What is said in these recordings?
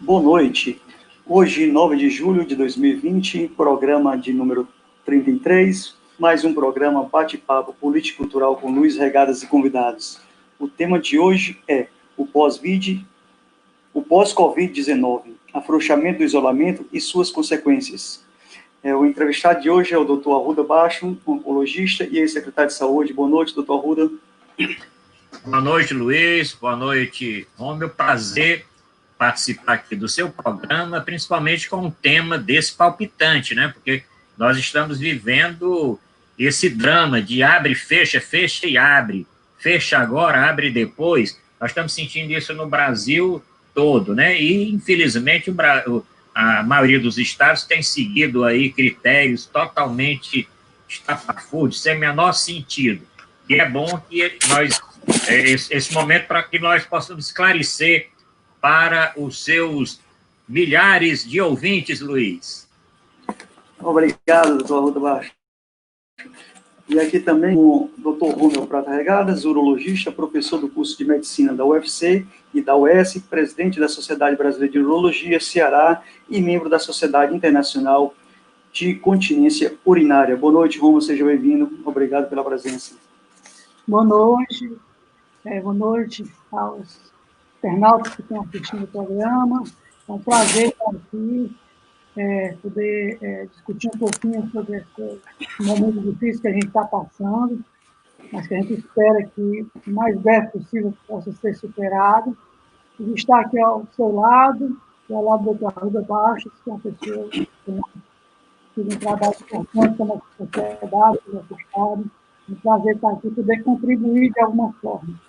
Boa noite. Hoje, 9 de julho de 2020, programa de número 33, mais um programa Bate-Papo Político-Cultural com Luiz Regadas e convidados. O tema de hoje é o pós-Covid-19, afrouxamento do isolamento e suas consequências. O entrevistado de hoje é o Dr. Arruda Bacho, oncologista e ex-secretário de Saúde. Boa noite, Dr. Arruda. Boa noite, Luiz. Boa noite, Rômulo. Prazer participar aqui do seu programa, principalmente com um tema desse palpitante, né? Porque nós estamos vivendo esse drama de abre, fecha e abre. Fecha agora, abre depois. Nós estamos sentindo isso no Brasil todo, né? E, infelizmente, a maioria dos estados tem seguido aí critérios totalmente estapafúrdios, sem menor sentido. E é bom que nós, esse momento, para que nós possamos esclarecer para os seus milhares de ouvintes, Luiz. Obrigado, doutor Arruda Bacho. E aqui também o Dr. Rômulo Prata Regadas, urologista, professor do curso de medicina da UFC e da UES, presidente da Sociedade Brasileira de Urologia, Ceará, e membro da Sociedade Internacional de Continência Urinária. Boa noite, Rômulo, seja bem-vindo. Obrigado pela presença. Boa noite. Boa noite aos internautas que estão assistindo o programa. É um prazer estar aqui, poder discutir um pouquinho sobre esse momento difícil que a gente está passando, mas que a gente espera que o mais breve possível possa ser superado. E estar aqui ao seu lado, e ao lado do Dr. Arruda Bacho, que é uma pessoa que tem um trabalho importante com a nossa sociedade, com o nosso Estado. É um prazer estar aqui e poder contribuir de alguma forma.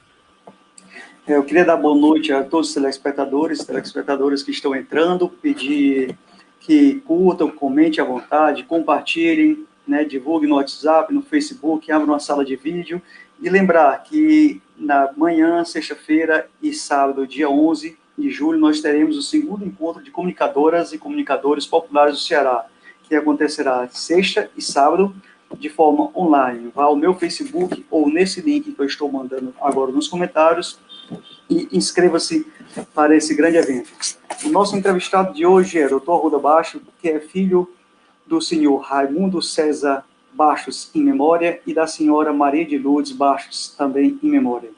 Eu queria dar boa noite a todos os telespectadores que estão entrando, pedir que curtam, comentem à vontade, compartilhem, né, divulguem no WhatsApp, no Facebook, abram uma sala de vídeo, e lembrar que na manhã, sexta-feira e sábado, dia 11 de julho, nós teremos o segundo encontro de comunicadoras e comunicadores populares do Ceará, que acontecerá sexta e sábado, de forma online. Vá ao meu Facebook ou nesse link que eu estou mandando agora nos comentários e inscreva-se para esse grande evento. O nosso entrevistado de hoje é o Dr. Arruda Bacho, que é filho do senhor Raimundo César Bachos, em memória, e da senhora Maria de Lourdes Bachos, também em memória.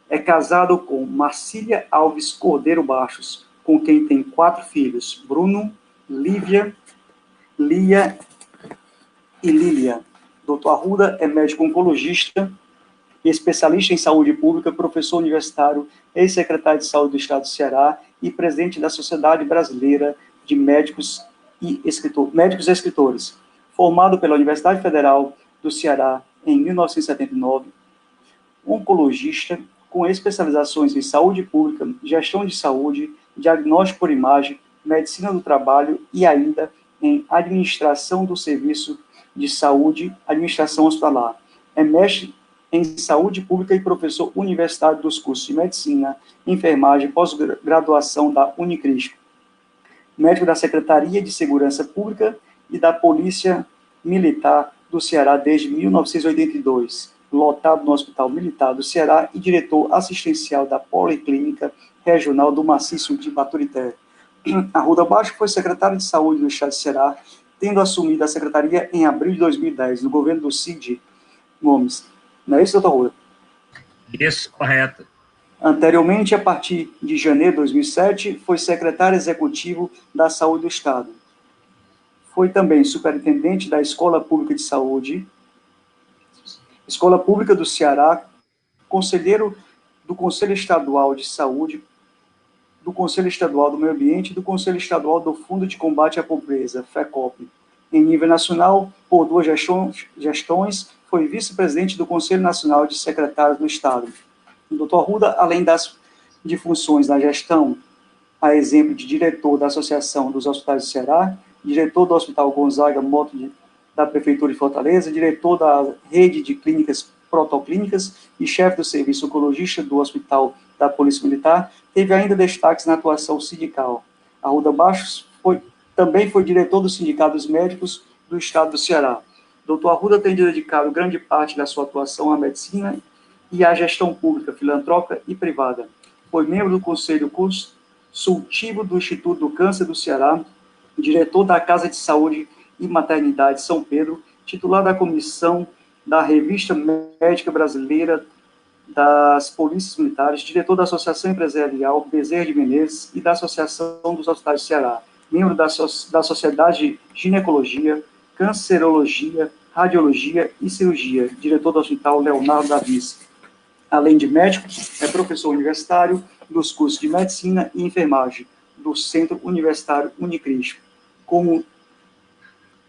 É casado com Marcília Alves Cordeiro Bachos, com quem tem 4 filhos, Bruno, Lívia, Lia e Lília. Dr. Arruda é médico oncologista, especialista em saúde pública, professor universitário, ex-secretário de saúde do Estado do Ceará e presidente da Sociedade Brasileira de Médicos e Escritores. Formado pela Universidade Federal do Ceará em 1979, oncologista com especializações em saúde pública, gestão de saúde, diagnóstico por imagem, medicina do trabalho e ainda em administração do serviço de saúde, administração hospitalar. É mestre em saúde pública e professor universitário dos cursos de medicina, enfermagem e pós-graduação da Unicrisp. Médico da Secretaria de Segurança Pública e da Polícia Militar do Ceará desde 1982, lotado no Hospital Militar do Ceará e diretor assistencial da Policlínica Regional do Maciço de Baturité. Arruda Bacho foi secretário de Saúde do Estado do Ceará, tendo assumido a secretaria em abril de 2010, no governo do Cid Gomes. Não é isso, doutor Arruda? Isso, correto. Anteriormente, a partir de janeiro de 2007, foi secretário executivo da Saúde do Estado. Foi também superintendente da Escola Pública de Saúde, Escola Pública do Ceará, conselheiro do Conselho Estadual de Saúde, do Conselho Estadual do Meio Ambiente e do Conselho Estadual do Fundo de Combate à Pobreza, FECOP. Em nível nacional, por 2 gestões, foi vice-presidente do Conselho Nacional de Secretários do Estado. O doutor Arruda, além de funções na gestão, a exemplo de diretor da Associação dos Hospitais do Ceará, diretor do Hospital Gonzaga Mota da Prefeitura de Fortaleza, diretor da Rede de Clínicas Protoclínicas e chefe do serviço oncologista do Hospital da Polícia Militar, teve ainda destaques na atuação sindical. Arruda Bacho também foi diretor do Sindicato dos Médicos do Estado do Ceará. Dr. Arruda tem dedicado grande parte da sua atuação à medicina e à gestão pública, filantrópica e privada. Foi membro do Conselho consultivo do Instituto do Câncer do Ceará, diretor da Casa de Saúde e Maternidade São Pedro, titular da Comissão da Revista Médica Brasileira das Polícias Militares, diretor da Associação Empresarial Bezerra de Menezes e da Associação dos Hospitais do Ceará, membro da Sociedade de Ginecologia, Cancerologia, Radiologia e Cirurgia, diretor do Hospital Leonardo da Vinci. Além de médico, é professor universitário dos cursos de Medicina e Enfermagem do Centro Universitário Unicristo, como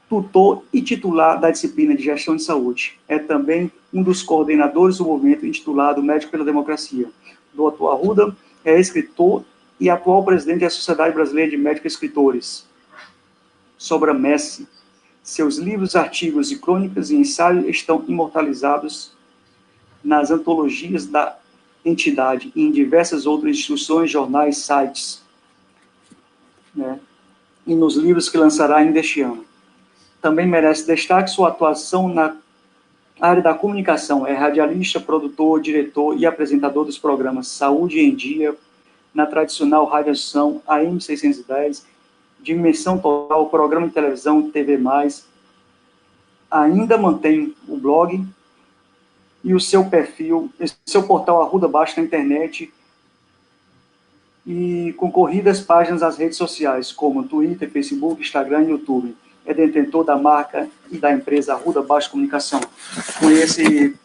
tutor e titular da disciplina de Gestão de Saúde. É também um dos coordenadores do movimento intitulado Médico pela Democracia. Dr. Arruda é escritor e atual presidente da Sociedade Brasileira de Médicos Escritores. Sobra-Messi. Seus livros, artigos e crônicas e ensaios estão imortalizados nas antologias da entidade e em diversas outras instituições, jornais, sites, né? E nos livros que lançará ainda este ano. Também merece destaque sua atuação na área da comunicação. É radialista, produtor, diretor e apresentador dos programas Saúde em Dia, na tradicional radiação AM 610, Dimensão Total, programa de televisão TV+. Ainda mantém o blog e o seu perfil, seu portal Arruda Baixo na internet e concorridas páginas nas redes sociais, como Twitter, Facebook, Instagram e YouTube. É detentor da marca e da empresa Arruda Baixo Comunicação. Com esse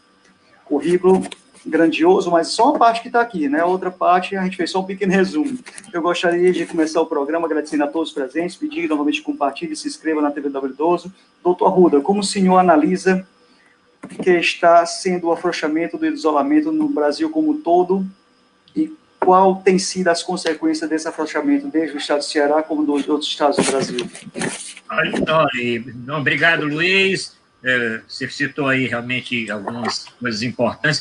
currículo grandioso, mas só uma parte que está aqui, né? Outra parte, a gente fez só um pequeno resumo. Eu gostaria de começar o programa agradecendo a todos os presentes, pedir novamente que compartilhe e se inscreva na TV W12. Doutor Arruda, como o senhor analisa que está sendo o afrouxamento do isolamento no Brasil como um todo e qual tem sido as consequências desse afrouxamento, desde o estado do Ceará como dos outros estados do Brasil? Obrigado, Luiz. Você citou aí realmente algumas coisas importantes.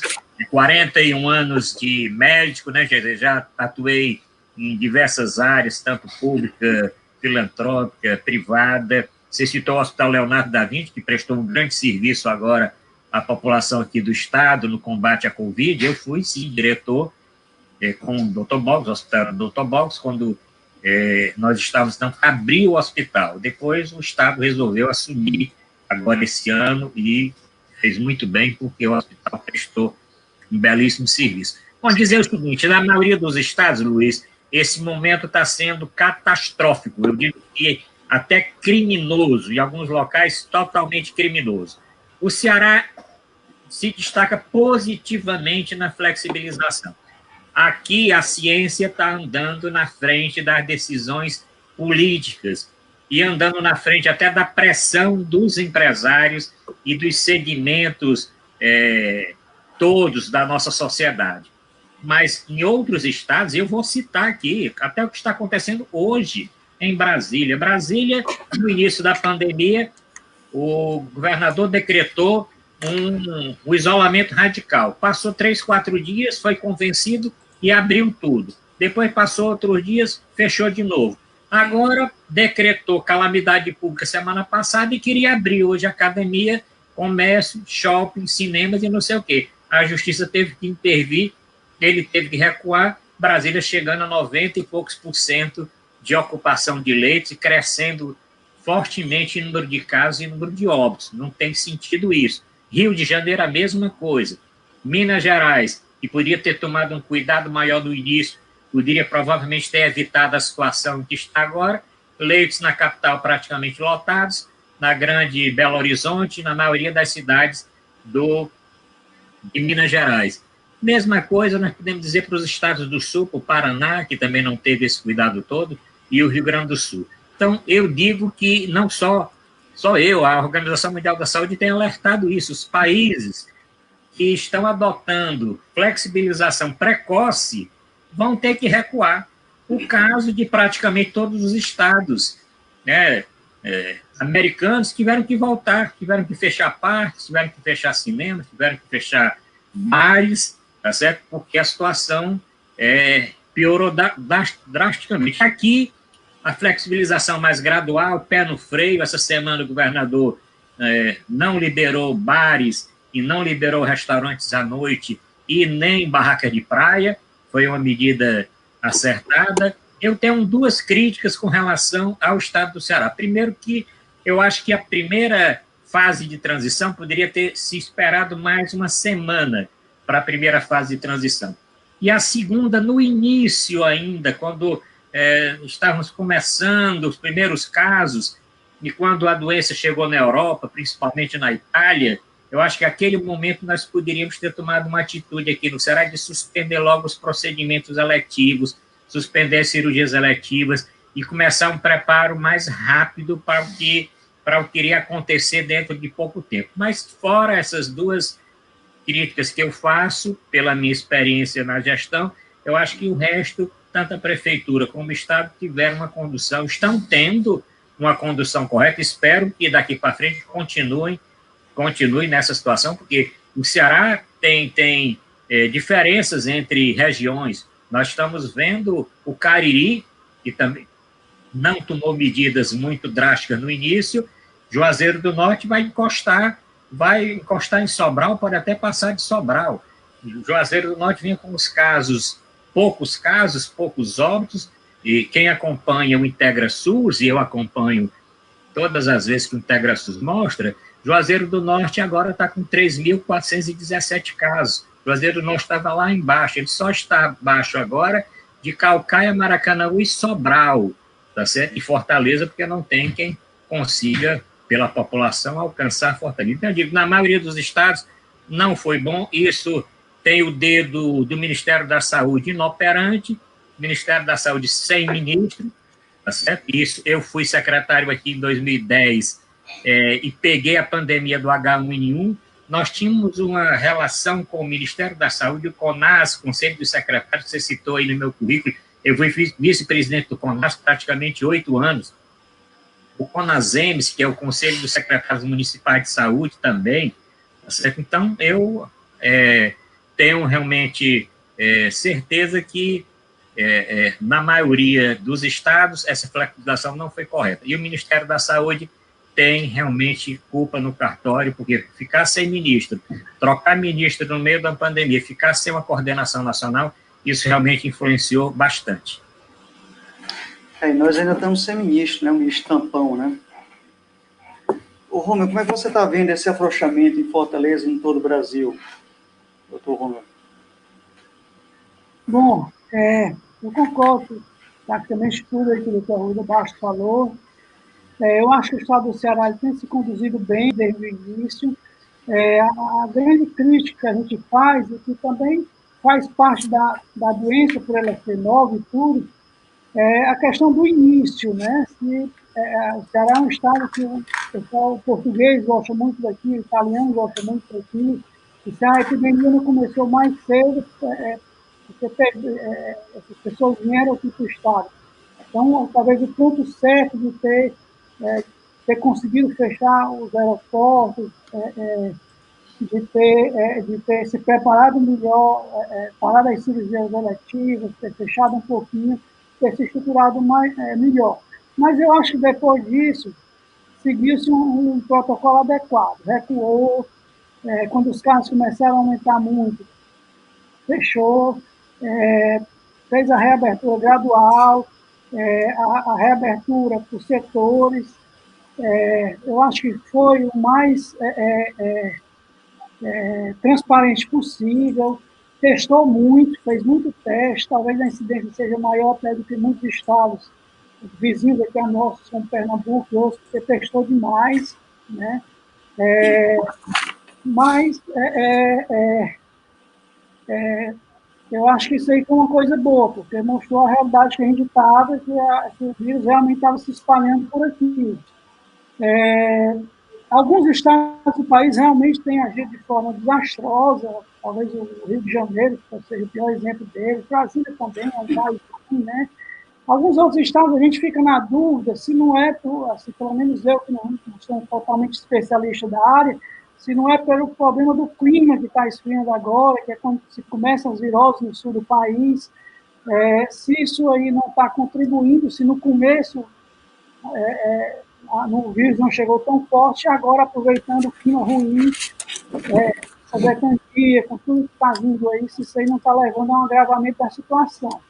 41 anos de médico, né? Já atuei em diversas áreas, tanto pública, filantrópica, privada. Você citou o Hospital Leonardo da Vinci, que prestou um grande serviço agora à população aqui do estado no combate à Covid. Eu fui, sim, diretor com o Dr. Boggs, o Hospital do Dr. Boggs, quando nós estávamos tentando abrir o hospital. Depois o estado resolveu assumir agora esse ano e fez muito bem, porque o hospital prestou um belíssimo serviço. Bom, dizer o seguinte, na maioria dos estados, Luiz, esse momento está sendo catastrófico, eu digo que até criminoso, em alguns locais totalmente criminoso. O Ceará se destaca positivamente na flexibilização. Aqui a ciência está andando na frente das decisões políticas e andando na frente até da pressão dos empresários e dos segmentos todos da nossa sociedade. Mas em outros estados, eu vou citar aqui, até o que está acontecendo hoje em Brasília. Brasília, no início da pandemia, o governador decretou um isolamento radical. Passou 3, 4 dias, foi convencido e abriu tudo. Depois passou outros dias, fechou de novo. Agora, decretou calamidade pública semana passada e queria abrir hoje academia, comércio, shopping, cinemas e não sei o quê. A justiça teve que intervir, ele teve que recuar, Brasília chegando a 90 e poucos % de ocupação de leitos e crescendo fortemente em número de casos e número de óbitos. Não tem sentido isso. Rio de Janeiro, a mesma coisa. Minas Gerais, que poderia ter tomado um cuidado maior no início, poderia provavelmente ter evitado a situação que está agora, leitos na capital praticamente lotados, na grande Belo Horizonte, na maioria das cidades de Minas Gerais. Mesma coisa nós podemos dizer para os estados do Sul, para o Paraná, que também não teve esse cuidado todo, e o Rio Grande do Sul. Então, eu digo que não só eu, a Organização Mundial da Saúde tem alertado isso, os países que estão adotando flexibilização precoce vão ter que recuar. O caso de praticamente todos os estados, né, americanos tiveram que voltar, tiveram que fechar parques, tiveram que fechar cinemas, tiveram que fechar bares, tá certo? Porque a situação piorou drasticamente. Aqui, a flexibilização mais gradual, pé no freio. Essa semana o governador não liberou bares e não liberou restaurantes à noite e nem barracas de praia. Foi uma medida acertada. eu tenho duas críticas com relação ao estado do Ceará. Primeiro que eu acho que a primeira fase de transição poderia ter se esperado mais uma semana para a primeira fase de transição. E a segunda, no início ainda, quando estávamos começando os primeiros casos, e quando a doença chegou na Europa, principalmente na Itália, eu acho que naquele momento nós poderíamos ter tomado uma atitude aqui no Ceará de suspender logo os procedimentos eletivos, suspender as cirurgias eletivas e começar um preparo mais rápido para o que iria acontecer dentro de pouco tempo. Mas fora essas duas críticas que eu faço, pela minha experiência na gestão, eu acho que o resto, tanto a Prefeitura como o Estado, tiveram uma condução, estão tendo uma condução correta, espero que daqui para frente continue nessa situação, porque o Ceará tem diferenças entre regiões. Nós estamos vendo o Cariri, que também não tomou medidas muito drásticas no início. Juazeiro do Norte vai encostar em Sobral, pode até passar de Sobral. Juazeiro do Norte vinha com os poucos casos, poucos óbitos, e quem acompanha o IntegraSUS, e eu acompanho todas as vezes que o IntegraSUS mostra, Juazeiro do Norte agora está com 3.417 casos. Juazeiro do Norte estava lá embaixo, ele só está abaixo agora de Caucaia, Maracanaú e Sobral, tá certo? E Fortaleza, porque não tem quem consiga, pela população, alcançar Fortaleza. Então, eu digo, na maioria dos estados não foi bom, isso tem o dedo do Ministério da Saúde inoperante, Ministério da Saúde sem ministro, tá certo? Isso, eu fui secretário aqui em 2010 e peguei a pandemia do H1N1. Nós tínhamos uma relação com o Ministério da Saúde, o CONAS, Conselho dos Secretários, que você citou aí no meu currículo. Eu fui vice-presidente do CONAS praticamente 8 anos. O CONASEMES, que é o Conselho dos Secretários Municipais de Saúde também, tá certo? Então, eu tenho realmente certeza que na maioria dos estados, essa flexibilização não foi correta. E o Ministério da Saúde tem realmente culpa no cartório, porque ficar sem ministro, trocar ministro no meio da pandemia, ficar sem uma coordenação nacional, isso realmente influenciou bastante. E nós ainda estamos sem ministro, né? Um ministro tampão, né? Ô, Romeu, como é que você está vendo esse afrouxamento em Fortaleza e em todo o Brasil, doutor Romeu? Bom, eu concordo praticamente tudo aí que o doutor Rui Bastos falou. Eu acho que o Estado do Ceará tem se conduzido bem desde o início. A grande crítica que a gente faz, e que também faz parte da doença, por ela ser nova e tudo, é a questão do início, né? O Ceará é um estado que o pessoal português gosta muito daqui, o italiano gosta muito daqui, e se a epidemia não começou mais cedo, essas pessoas vieram aqui para o estado. Então, talvez o ponto certo de ter conseguido fechar os aeroportos, de ter se preparado melhor, parar das cirurgias eletivas, ter fechado um pouquinho, ter se estruturado melhor. Mas eu acho que depois disso, seguiu-se um protocolo adequado, recuou, quando os casos começaram a aumentar muito, fechou, fez a reabertura gradual, a reabertura por setores. Eu acho que foi o mais transparente possível, testou muito, fez muito teste, talvez a incidência seja maior até do que muitos estados vizinhos aqui a nossos, como Pernambuco e outros, porque testou demais, né? Mas eu acho que isso aí foi uma coisa boa, porque mostrou a realidade que a gente estava, que o vírus realmente estava se espalhando por aqui. Alguns estados do país realmente têm agido de forma desastrosa, talvez o Rio de Janeiro seja o pior exemplo dele, Brasília também é um caso assim, né? Alguns outros estados a gente fica na dúvida se não é, assim, pelo menos eu que não sou totalmente especialista da área, se não é pelo problema do clima que está esfriando agora, que é quando se começam as viroses no sul do país, se isso aí não está contribuindo, se no começo o vírus não chegou tão forte, agora aproveitando o clima ruim, essa ventania, com tudo que está vindo aí, se isso aí não está levando a um agravamento da situação.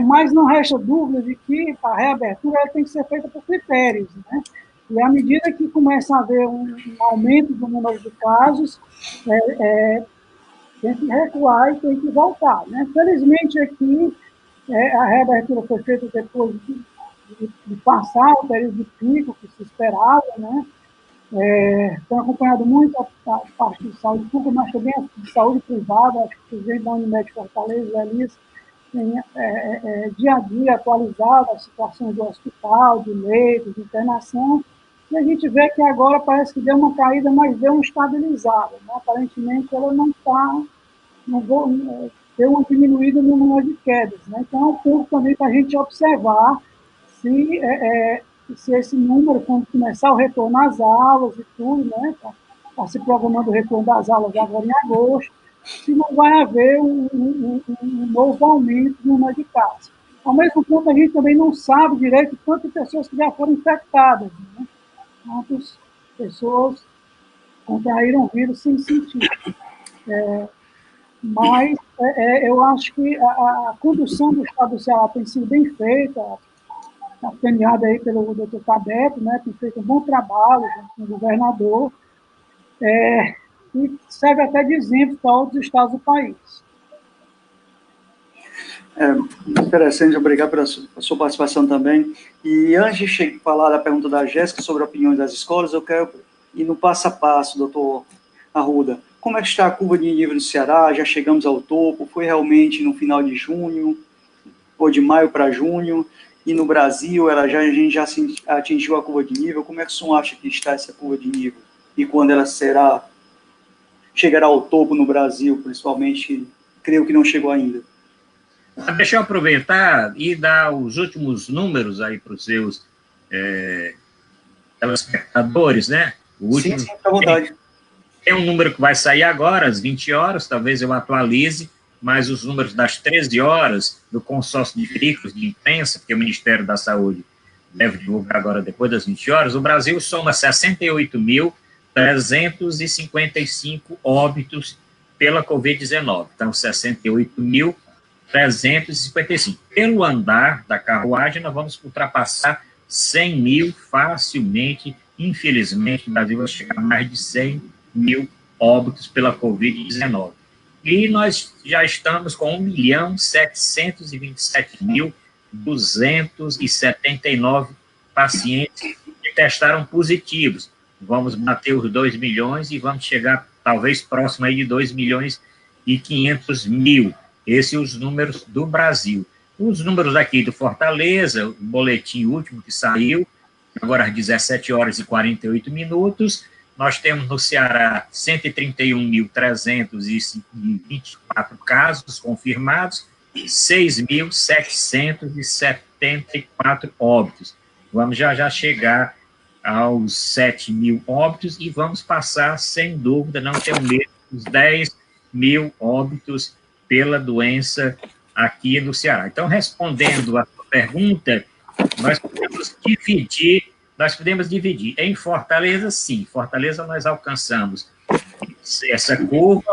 Mas não resta dúvida de que a reabertura tem que ser feita por critérios, né? E à medida que começa a haver um aumento do número de casos, tem que recuar e tem que voltar, né? Felizmente, aqui, a reabertura foi feita depois de passar o período de pico que se esperava, né? Tenho acompanhado muito a parte de saúde pública, mas também a de saúde privada. Acho que o presidente da Unimed Fortaleza, Elis, tem dia a dia atualizado as situações do hospital, de leitos, de internação, e a gente vê que agora parece que deu uma caída, mas deu uma estabilizada, né? Aparentemente, ela não deu uma diminuída no número de quedas, né? Então, é um ponto também para a gente observar se esse número, quando começar o retorno às aulas e tudo, né? Está se programando o retorno das aulas agora em agosto, se não vai haver um novo aumento no número de casos. Ao mesmo tempo, a gente também não sabe direito quantas pessoas que já foram infectadas, né? Quantas pessoas contraíram o vírus sem sentir. Mas eu acho que a condução do Estado do Ceará tem sido bem feita, capitaneada aí pelo Dr. Tabeto, né? Tem feito um bom trabalho junto com o governador, e serve até de exemplo para outros estados do país. Interessante, obrigado pela sua participação também. E antes de falar da pergunta da Jéssica sobre opiniões das escolas, eu quero ir no passo a passo, doutor Arruda. Como é que está a curva de nível no Ceará? Já chegamos ao topo? Foi realmente no final de junho, ou de maio para junho? E no Brasil, a gente já atingiu a curva de nível? Como é que o senhor acha que está essa curva de nível? E quando ela chegará ao topo no Brasil, principalmente? Creio que não chegou ainda. Deixa eu aproveitar e dar os últimos números aí para os seus telespectadores, né? Sim, fica à vontade. Tem um número que vai sair agora, às 20 horas, talvez eu atualize, mas os números das 13 horas do consórcio de veículos de imprensa, porque o Ministério da Saúde deve divulgar agora depois das 20 horas, o Brasil soma 68.355 óbitos pela Covid-19. Então, 68.355. Pelo andar da carruagem, nós vamos ultrapassar 100 mil facilmente. Infelizmente, o Brasil vai chegar a mais de 100 mil óbitos pela Covid-19. E nós já estamos com 1.727.279 pacientes que testaram positivos. Vamos bater os 2 milhões e vamos chegar, talvez, próximo aí de 2.500.000. Esses são os números do Brasil. Os números aqui do Fortaleza, o boletim último que saiu, agora às 17 horas e 48 minutos, nós temos no Ceará 131.324 casos confirmados, 6.774 óbitos. Vamos já chegar aos 7 mil óbitos e vamos passar, sem dúvida, não tenho medo, os 10 mil óbitos pela doença aqui no Ceará. Então, respondendo a sua pergunta, nós podemos dividir. Em Fortaleza, sim. Fortaleza, nós alcançamos essa curva,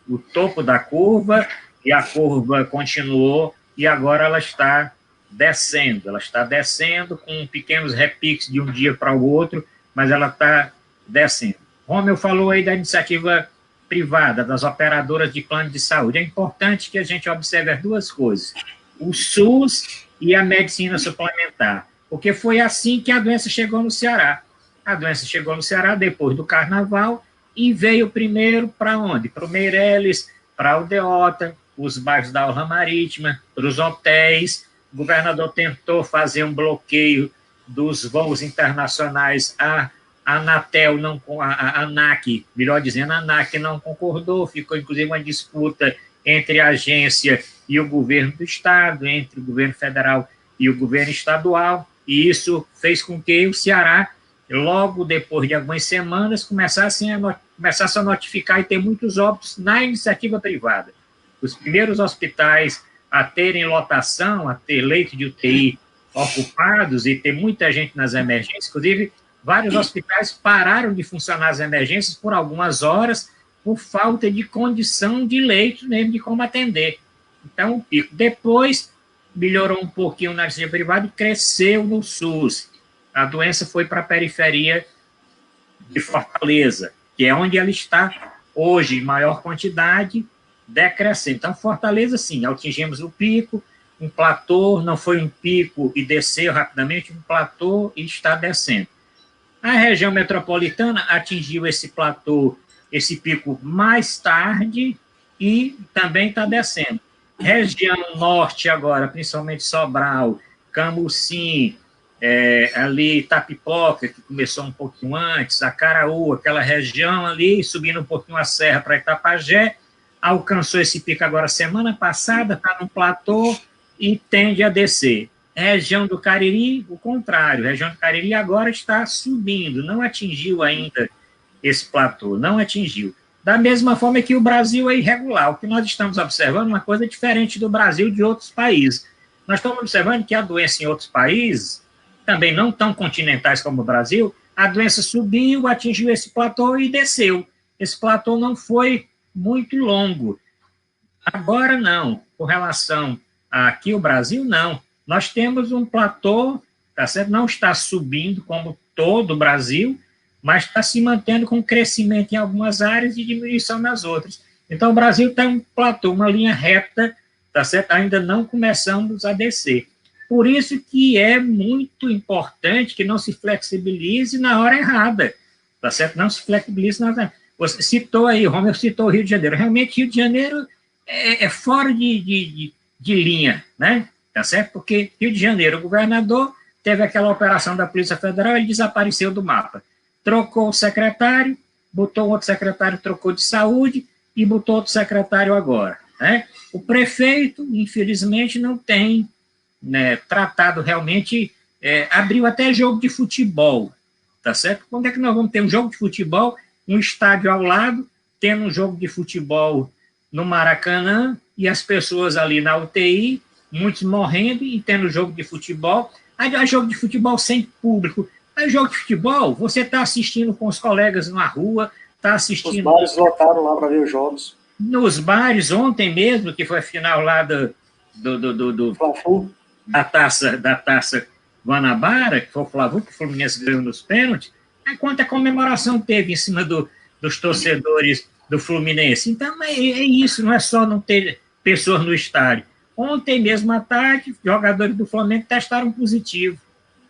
o topo da curva, e a curva continuou, e agora ela está descendo. Ela está descendo com pequenos repiques de um dia para o outro, mas ela está descendo. Romeu falou aí da iniciativa privada, das operadoras de plano de saúde. É importante que a gente observe as duas coisas, o SUS e a medicina suplementar, porque foi assim que a doença chegou no Ceará. A doença chegou no Ceará depois do Carnaval e veio primeiro para onde? Para o Meireles, para a Aldeota, os bairros da Orla Marítima, para os hotéis. O governador tentou fazer um bloqueio dos voos internacionais. A Anatel, a ANAC, melhor dizendo, a ANAC não concordou, ficou inclusive uma disputa entre a agência e o governo do Estado, entre o governo federal e o governo estadual, e isso fez com que o Ceará, logo depois de algumas semanas, começasse a notificar e ter muitos óbitos na iniciativa privada. Os primeiros hospitais a terem lotação, a ter leito de UTI ocupados e ter muita gente nas emergências, inclusive vários hospitais pararam de funcionar as emergências por algumas horas por falta de condição de leito mesmo, de como atender. Então, o pico. Depois, melhorou um pouquinho na iniciativa privada e cresceu no SUS. A doença foi para a periferia de Fortaleza, que é onde ela está hoje, em maior quantidade, decrescendo. Então, Fortaleza, sim, atingimos o pico, um platô, não foi um pico e desceu rapidamente, um platô e está descendo. A região metropolitana atingiu esse platô, esse pico mais tarde e também está descendo. Região norte agora, principalmente Sobral, Camusim, ali Itapipoca, que começou um pouquinho antes, Acaraú, aquela região ali, subindo um pouquinho a serra para Itapajé, alcançou esse pico agora semana passada, está num platô e tende a descer. Região do Cariri, o contrário, a região do Cariri agora está subindo, não atingiu ainda esse platô, não atingiu. Da mesma forma que o Brasil é irregular. O que nós estamos observando é uma coisa diferente do Brasil e de outros países. Nós estamos observando que a doença em outros países, também não tão continentais como o Brasil, a doença subiu, atingiu esse platô e desceu. Esse platô não foi muito longo. Agora não, com relação aqui o Brasil, não. Nós temos um platô, tá certo? Não está subindo como todo o Brasil, mas está se mantendo com crescimento em algumas áreas e diminuição nas outras. Então, o Brasil está um platô, uma linha reta, tá certo? Ainda não começamos a descer. Por isso que é muito importante que não se flexibilize na hora errada, tá certo? Não se flexibilize na hora errada. Você citou aí, Romeu citou o Rio de Janeiro. Realmente, Rio de Janeiro é fora de linha, né? Tá certo? Porque Rio de Janeiro, o governador teve aquela operação da Polícia Federal, ele desapareceu do mapa. Trocou o secretário, botou outro secretário, trocou de saúde e botou outro secretário agora, né? O prefeito, infelizmente, não tem, né, tratado realmente, abriu até jogo de futebol, tá certo? Quando é que nós vamos ter um jogo de futebol, um estádio ao lado, tendo um jogo de futebol no Maracanã e as pessoas ali na UTI, muitos morrendo e tendo jogo de futebol, aí jogo de futebol sem público. Aí jogo de futebol, você está assistindo com os colegas na rua, está assistindo... Os bares lotaram lá para ver os jogos. Nos bares, ontem mesmo, que foi a final lá da Taça Guanabara, que foi o Fla-Flu, que o Fluminense ganhou nos pênaltis, aí quanta comemoração teve em cima dos torcedores do Fluminense. Então, é isso, não é só não ter pessoas no estádio. Ontem mesmo à tarde, jogadores do Flamengo testaram positivo,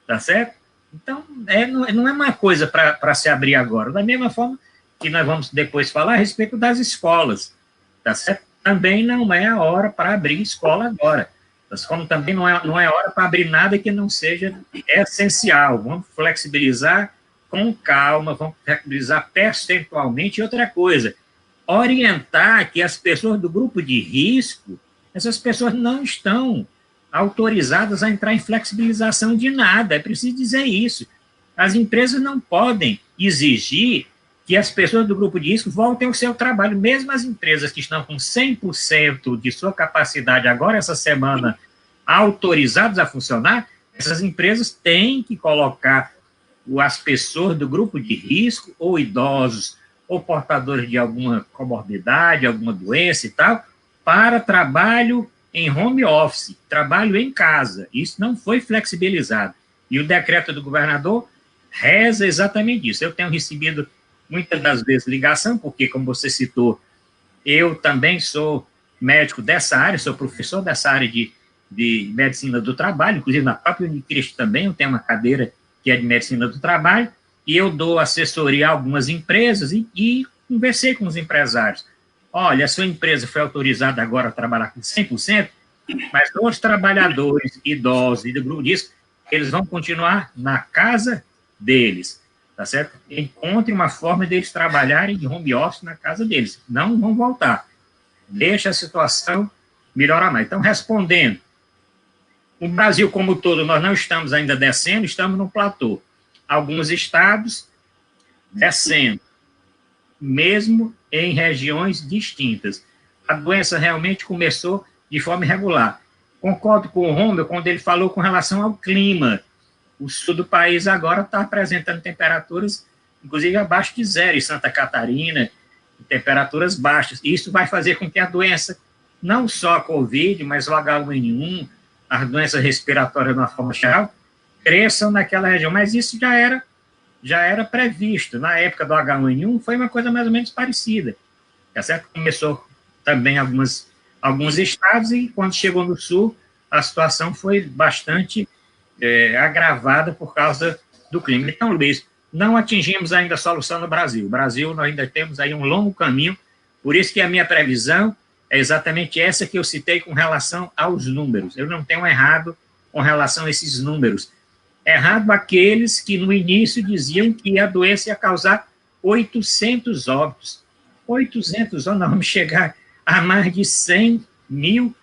tá certo? Então, não é uma coisa para se abrir agora. Da mesma forma que nós vamos depois falar a respeito das escolas, tá certo? Também não é a hora para abrir escola agora. Como também não é hora para abrir nada que não seja essencial. Vamos flexibilizar com calma, vamos flexibilizar percentualmente. E outra coisa, orientar que as pessoas do grupo de risco, essas pessoas não estão autorizadas a entrar em flexibilização de nada, é preciso dizer isso. As empresas não podem exigir que as pessoas do grupo de risco voltem ao seu trabalho, mesmo as empresas que estão com 100% de sua capacidade agora, essa semana, autorizadas a funcionar, essas empresas têm que colocar as pessoas do grupo de risco, ou idosos, ou portadores de alguma comorbidade, alguma doença e tal, para trabalho em home office, trabalho em casa. Isso não foi flexibilizado. E o decreto do governador reza exatamente isso. Eu tenho recebido muitas das vezes ligação, porque, como você citou, eu também sou médico dessa área, sou professor dessa área de medicina do trabalho, inclusive na própria Unicristo também, eu tenho uma cadeira que é de medicina do trabalho, e eu dou assessoria a algumas empresas e conversei com os empresários. Olha, a sua empresa foi autorizada agora a trabalhar com 100%, mas os trabalhadores idosos e do grupo disso, eles vão continuar na casa deles, tá certo? Encontre uma forma deles trabalharem de home office na casa deles, não vão voltar. Deixa a situação melhorar mais. Então, respondendo, o Brasil como um todo, nós não estamos ainda descendo, estamos no platô. Alguns estados descendo, mesmo em regiões distintas. A doença realmente começou de forma irregular. Concordo com o Romeu quando ele falou com relação ao clima. O sul do país agora está apresentando temperaturas, inclusive abaixo de zero, em Santa Catarina, temperaturas baixas. Isso vai fazer com que a doença, não só a Covid, mas o H1N1, as doenças respiratórias de uma forma geral cresçam naquela região, mas isso já era previsto. Na época do H1N1 foi uma coisa mais ou menos parecida. Tá certo? Começou também alguns estados e quando chegou no sul, a situação foi bastante agravada por causa do clima. Então, Luiz, não atingimos ainda a solução no Brasil. O Brasil, nós ainda temos aí um longo caminho, por isso que a minha previsão é exatamente essa que eu citei com relação aos números. Eu não tenho errado com relação a esses números. Errado aqueles que no início diziam que a doença ia causar 800 óbitos. 800 óbitos, nós vamos chegar a mais de 100 mil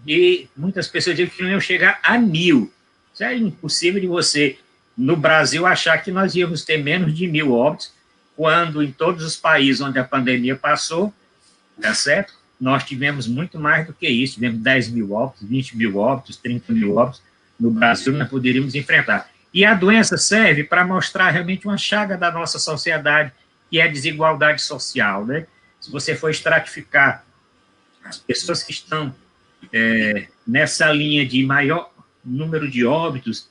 e muitas pessoas dizem que não iam chegar a 1.000. Isso é impossível de você, no Brasil, achar que nós íamos ter menos de 1.000 óbitos, quando em todos os países onde a pandemia passou, tá certo? Nós tivemos muito mais do que isso, tivemos 10 mil óbitos, 20 mil óbitos, 30 mil óbitos, no Brasil nós poderíamos enfrentar. E a doença serve para mostrar realmente uma chaga da nossa sociedade, que é a desigualdade social, né? Se você for estratificar as pessoas que estão nessa linha de maior número de óbitos,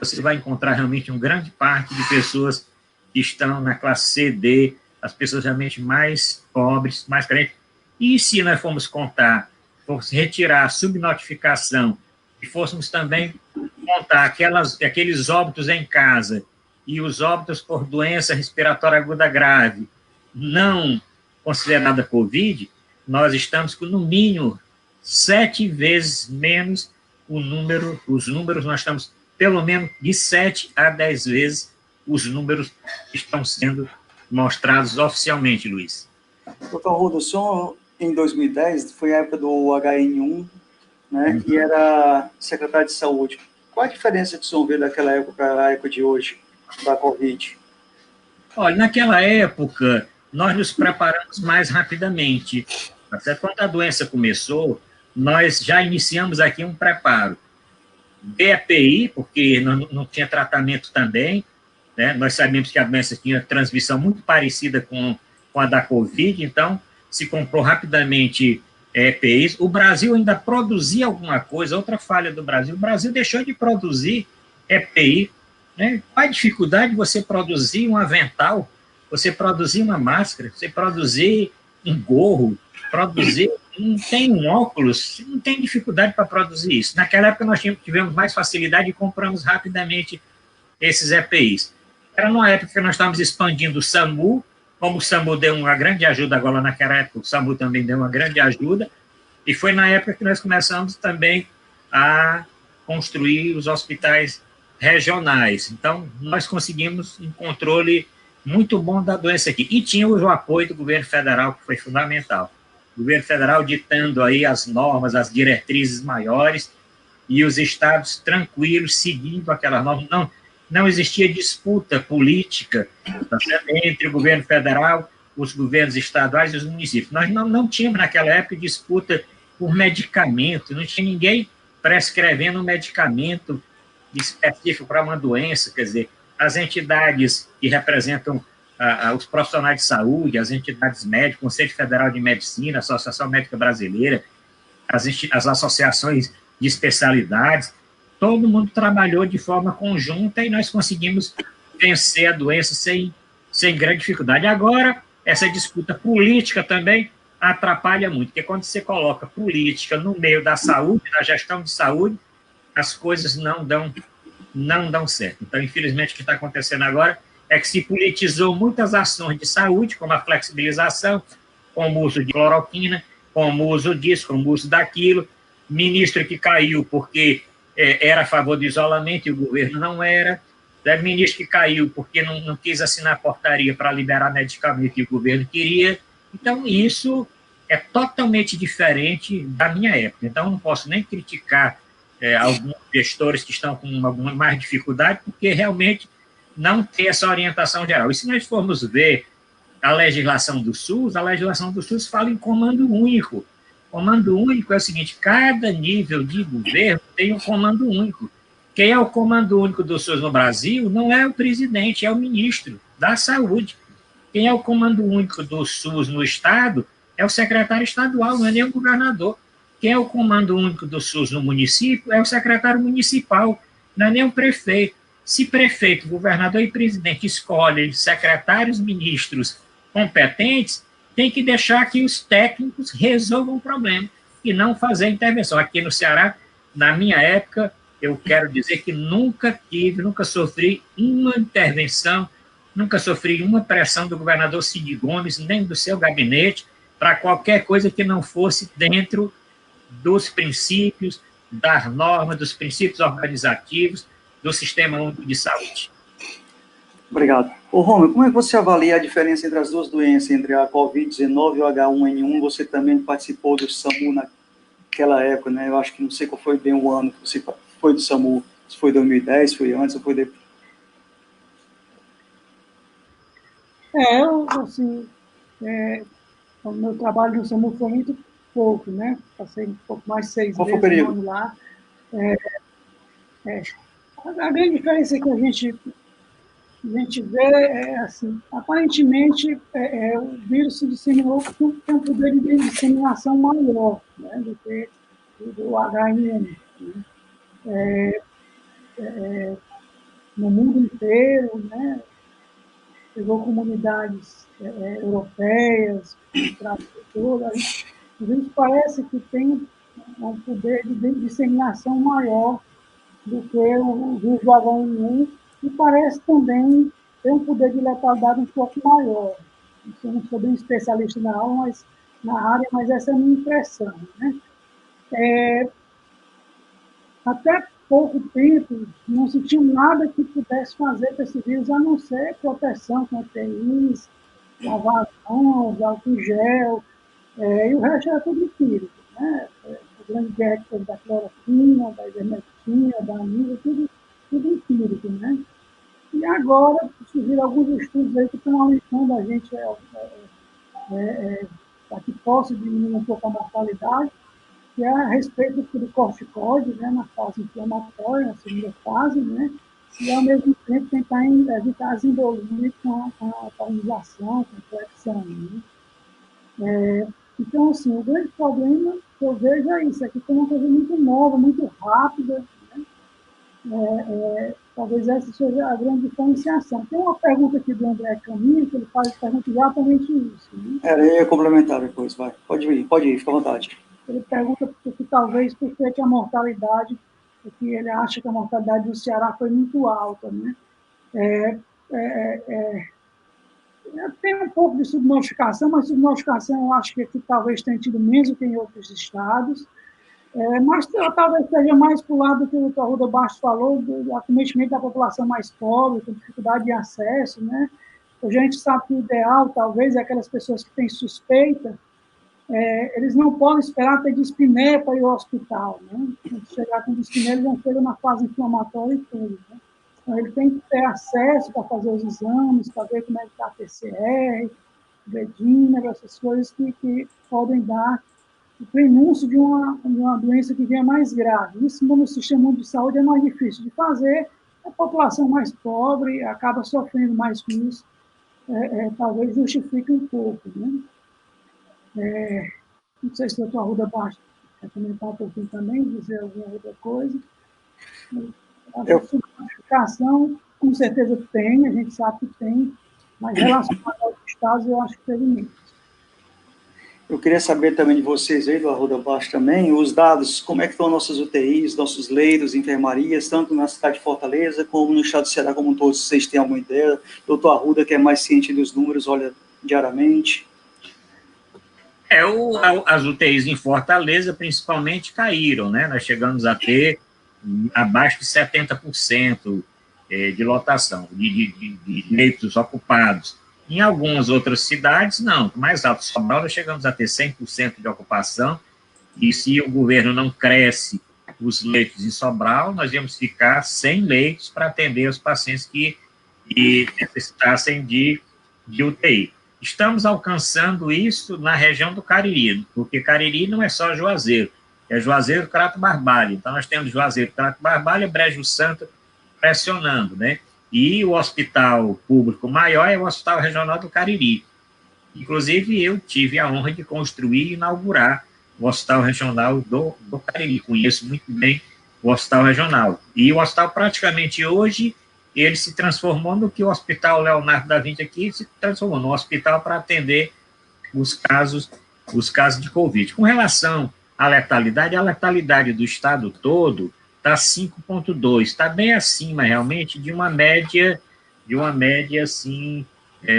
você vai encontrar realmente uma grande parte de pessoas que estão na classe C, D, as pessoas realmente mais pobres, mais carentes. E se nós formos contar, formos retirar a subnotificação, e fôssemos também contar aqueles óbitos em casa e os óbitos por doença respiratória aguda grave, não considerada Covid, nós estamos com, no mínimo, 7 vezes menos os números, nós estamos pelo menos de 7 a 10 vezes os números que estão sendo mostrados oficialmente, Luiz. Doutor Arruda, o senhor, em 2010, foi a época do H1N1, né, e era secretário de saúde. Qual a diferença que o senhor vê daquela época para a época de hoje, da Covid? Olha, naquela época, nós nos preparamos mais rapidamente. Quando a doença começou, nós já iniciamos aqui um preparo. EPI, porque não tinha tratamento também, né? Nós sabemos que a doença tinha transmissão muito parecida com a da Covid, então se comprou rapidamente EPIs. O Brasil ainda produzia alguma coisa, outra falha do Brasil, o Brasil deixou de produzir EPI, né? Qual a dificuldade de você produzir um avental, você produzir uma máscara, você produzir um gorro, não tem um óculos, não tem dificuldade para produzir isso. Naquela época nós tivemos mais facilidade e compramos rapidamente esses EPIs. Era numa época que nós estávamos expandindo o SAMU, como o SAMU deu uma grande ajuda agora naquela época, o SAMU também deu uma grande ajuda, e foi na época que nós começamos também a construir os hospitais regionais. Então, nós conseguimos um controle muito bom da doença aqui. E tinha o apoio do governo federal, que foi fundamental. O governo federal ditando aí as normas, as diretrizes maiores, e os estados tranquilos, seguindo aquelas normas. Não existia disputa política, tá certo, entre o governo federal, os governos estaduais e os municípios. Nós não tínhamos, naquela época, disputa por medicamento, não tinha ninguém prescrevendo um medicamento específico para uma doença, quer dizer, as entidades que representam os profissionais de saúde, as entidades médicas, o Conselho Federal de Medicina, a Associação Médica Brasileira, as associações de especialidades, todo mundo trabalhou de forma conjunta e nós conseguimos vencer a doença sem grande dificuldade. Agora, essa disputa política também atrapalha muito, porque quando você coloca política no meio da saúde, da gestão de saúde, as coisas não dão certo. Então, infelizmente, o que está acontecendo agora é que se politizou muitas ações de saúde, como a flexibilização, como o uso de cloroquina, como o uso disso, como o uso daquilo, ministro que caiu porque era a favor do isolamento e o governo não era, ministro que caiu porque não quis assinar portaria para liberar medicamento e o governo queria. Então, isso é totalmente diferente da minha época. Então, não posso nem criticar alguns gestores que estão com alguma mais dificuldade, porque realmente não tem essa orientação geral. E se nós formos ver a legislação do SUS, a legislação do SUS fala em comando único. Comando único é o seguinte, cada nível de governo tem um comando único. Quem é o comando único do SUS no Brasil não é o presidente, é o ministro da Saúde. Quem é o comando único do SUS no Estado é o secretário estadual, não é nem o governador. Quem é o comando único do SUS no município é o secretário municipal, não é nem o prefeito. Se prefeito, governador e presidente escolhem secretários, ministros competentes, tem que deixar que os técnicos resolvam o problema e não fazer intervenção. Aqui no Ceará, na minha época, eu quero dizer que nunca sofri uma intervenção, nunca sofri uma pressão do governador Cid Gomes, nem do seu gabinete, para qualquer coisa que não fosse dentro dos princípios, das normas, dos princípios organizativos do Sistema Único de Saúde. Obrigado. Ô, Rômulo, como é que você avalia a diferença entre as duas doenças, entre a Covid-19 e o H1N1? Você também participou do SAMU naquela época, né? Eu acho que não sei qual foi bem o ano que você foi do SAMU, se foi 2010, foi antes ou foi depois? O meu trabalho no SAMU foi muito pouco, né? Passei um pouco mais de 6 Qual foi o meses período? no ano lá. A grande diferença que a gente vê é assim, aparentemente o vírus se disseminou, tem um poder de disseminação maior, né, do que do H1N1, né? No mundo inteiro, né, pegou comunidades europeias, Brasil todo, a gente parece que tem um poder de disseminação maior do que o vírus do H1N1 e parece também ter um poder de letalidade um pouco maior. Eu não sou bem especialista na área, mas essa é a minha impressão, né? Até pouco tempo, não se tinha nada que pudesse fazer para esse vírus, a não ser proteção com EPIs, lavar as mãos, álcool gel, e o resto era tudo empírico, né? O grande guerra que teve da cloroquina, da ivermectina, da amiga, tudo empírico, né? E agora surgiram alguns estudos aí que estão alertando a gente para que possa diminuir um pouco a mortalidade, que é a respeito do corticoide, né, na fase inflamatória, na segunda fase, né, e ao mesmo tempo tentar evitar as embolias com a colonização, com a infecção. Né? Então, assim, o grande problema que eu vejo é isso, aqui tem uma coisa muito nova, muito rápida, né? Talvez essa seja a grande diferenciação. Tem uma pergunta aqui do André Caminho, que ele pergunta exatamente isso. Né? Eu ia complementar depois, vai. Pode ir, fica à vontade. Ele pergunta porque talvez por que a mortalidade, porque ele acha que a mortalidade do Ceará foi muito alta, né? Tem um pouco de subnotificação, mas subnotificação eu acho que aqui talvez tenha tido menos do que em outros estados, mas talvez seja mais para o lado que o Dr. Arruda Bastos falou, do acometimento da população mais pobre, com dificuldade de acesso, né? Hoje a gente sabe que o ideal, talvez, é aquelas pessoas que têm suspeita, eles não podem esperar ter dispneia para ir ao hospital, né? Quando chegar com dispneia, eles vão chegar na fase inflamatória e tudo, né? Então, ele tem que ter acesso para fazer os exames, para ver como é que está a PCR, dedímero, essas coisas que podem dar o prenúncio de uma doença que venha mais grave. Isso, no sistema de saúde, é mais difícil de fazer, a população mais pobre acaba sofrendo mais com isso, talvez justifique um pouco, né? Não sei se o Dr. Arruda Bastos quer comentar um pouquinho também, dizer alguma outra coisa. A justificação, com certeza tem, a gente sabe que tem, mas relacionado aos estados, eu acho que teve menos. Eu queria saber também de vocês aí, do Arruda Bastos também, os dados, como é que estão nossas UTIs, nossos leitos, enfermarias, tanto na cidade de Fortaleza, como no estado do Ceará, como todos, vocês têm alguma ideia? Doutor Arruda, que é mais ciente dos números, olha diariamente. As UTIs em Fortaleza, principalmente, caíram, né? Nós chegamos a ter abaixo de 70% de lotação, de leitos ocupados. Em algumas outras cidades, não. Mais alto, Sobral, nós chegamos a ter 100% de ocupação, e se o governo não cresce os leitos em Sobral, nós íamos ficar sem leitos para atender os pacientes que necessitassem de UTI. Estamos alcançando isso na região do Cariri, porque Cariri não é só Juazeiro, é Juazeiro, Crato Barbalho. Então, nós temos Juazeiro, Crato Barbalho e Brejo Santo pressionando, né? E o hospital público maior é o Hospital Regional do Cariri. Inclusive, eu tive a honra de construir e inaugurar o Hospital Regional do Cariri. Conheço muito bem o Hospital Regional. E o hospital, praticamente hoje, ele se transformou no que o Hospital Leonardo da Vinci aqui se transformou, num hospital para atender os casos de Covid. Com relação à letalidade, a letalidade do estado todo está 5,2, está bem acima, realmente, de uma média assim,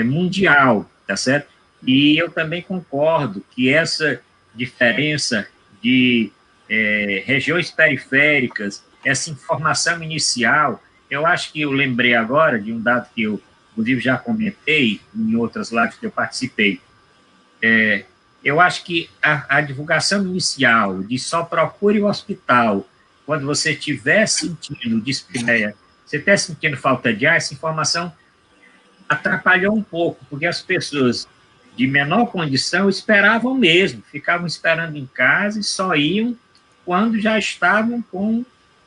mundial, tá certo? E eu também concordo que essa diferença de regiões periféricas, essa informação inicial, eu acho que eu lembrei agora de um dado que eu, inclusive, já comentei em outras lives que eu participei. Eu acho que a divulgação inicial de só procure o hospital quando você estiver sentindo dispneia, você estiver sentindo falta de ar, essa informação atrapalhou um pouco, porque as pessoas de menor condição esperavam mesmo, ficavam esperando em casa e só iam quando já estavam com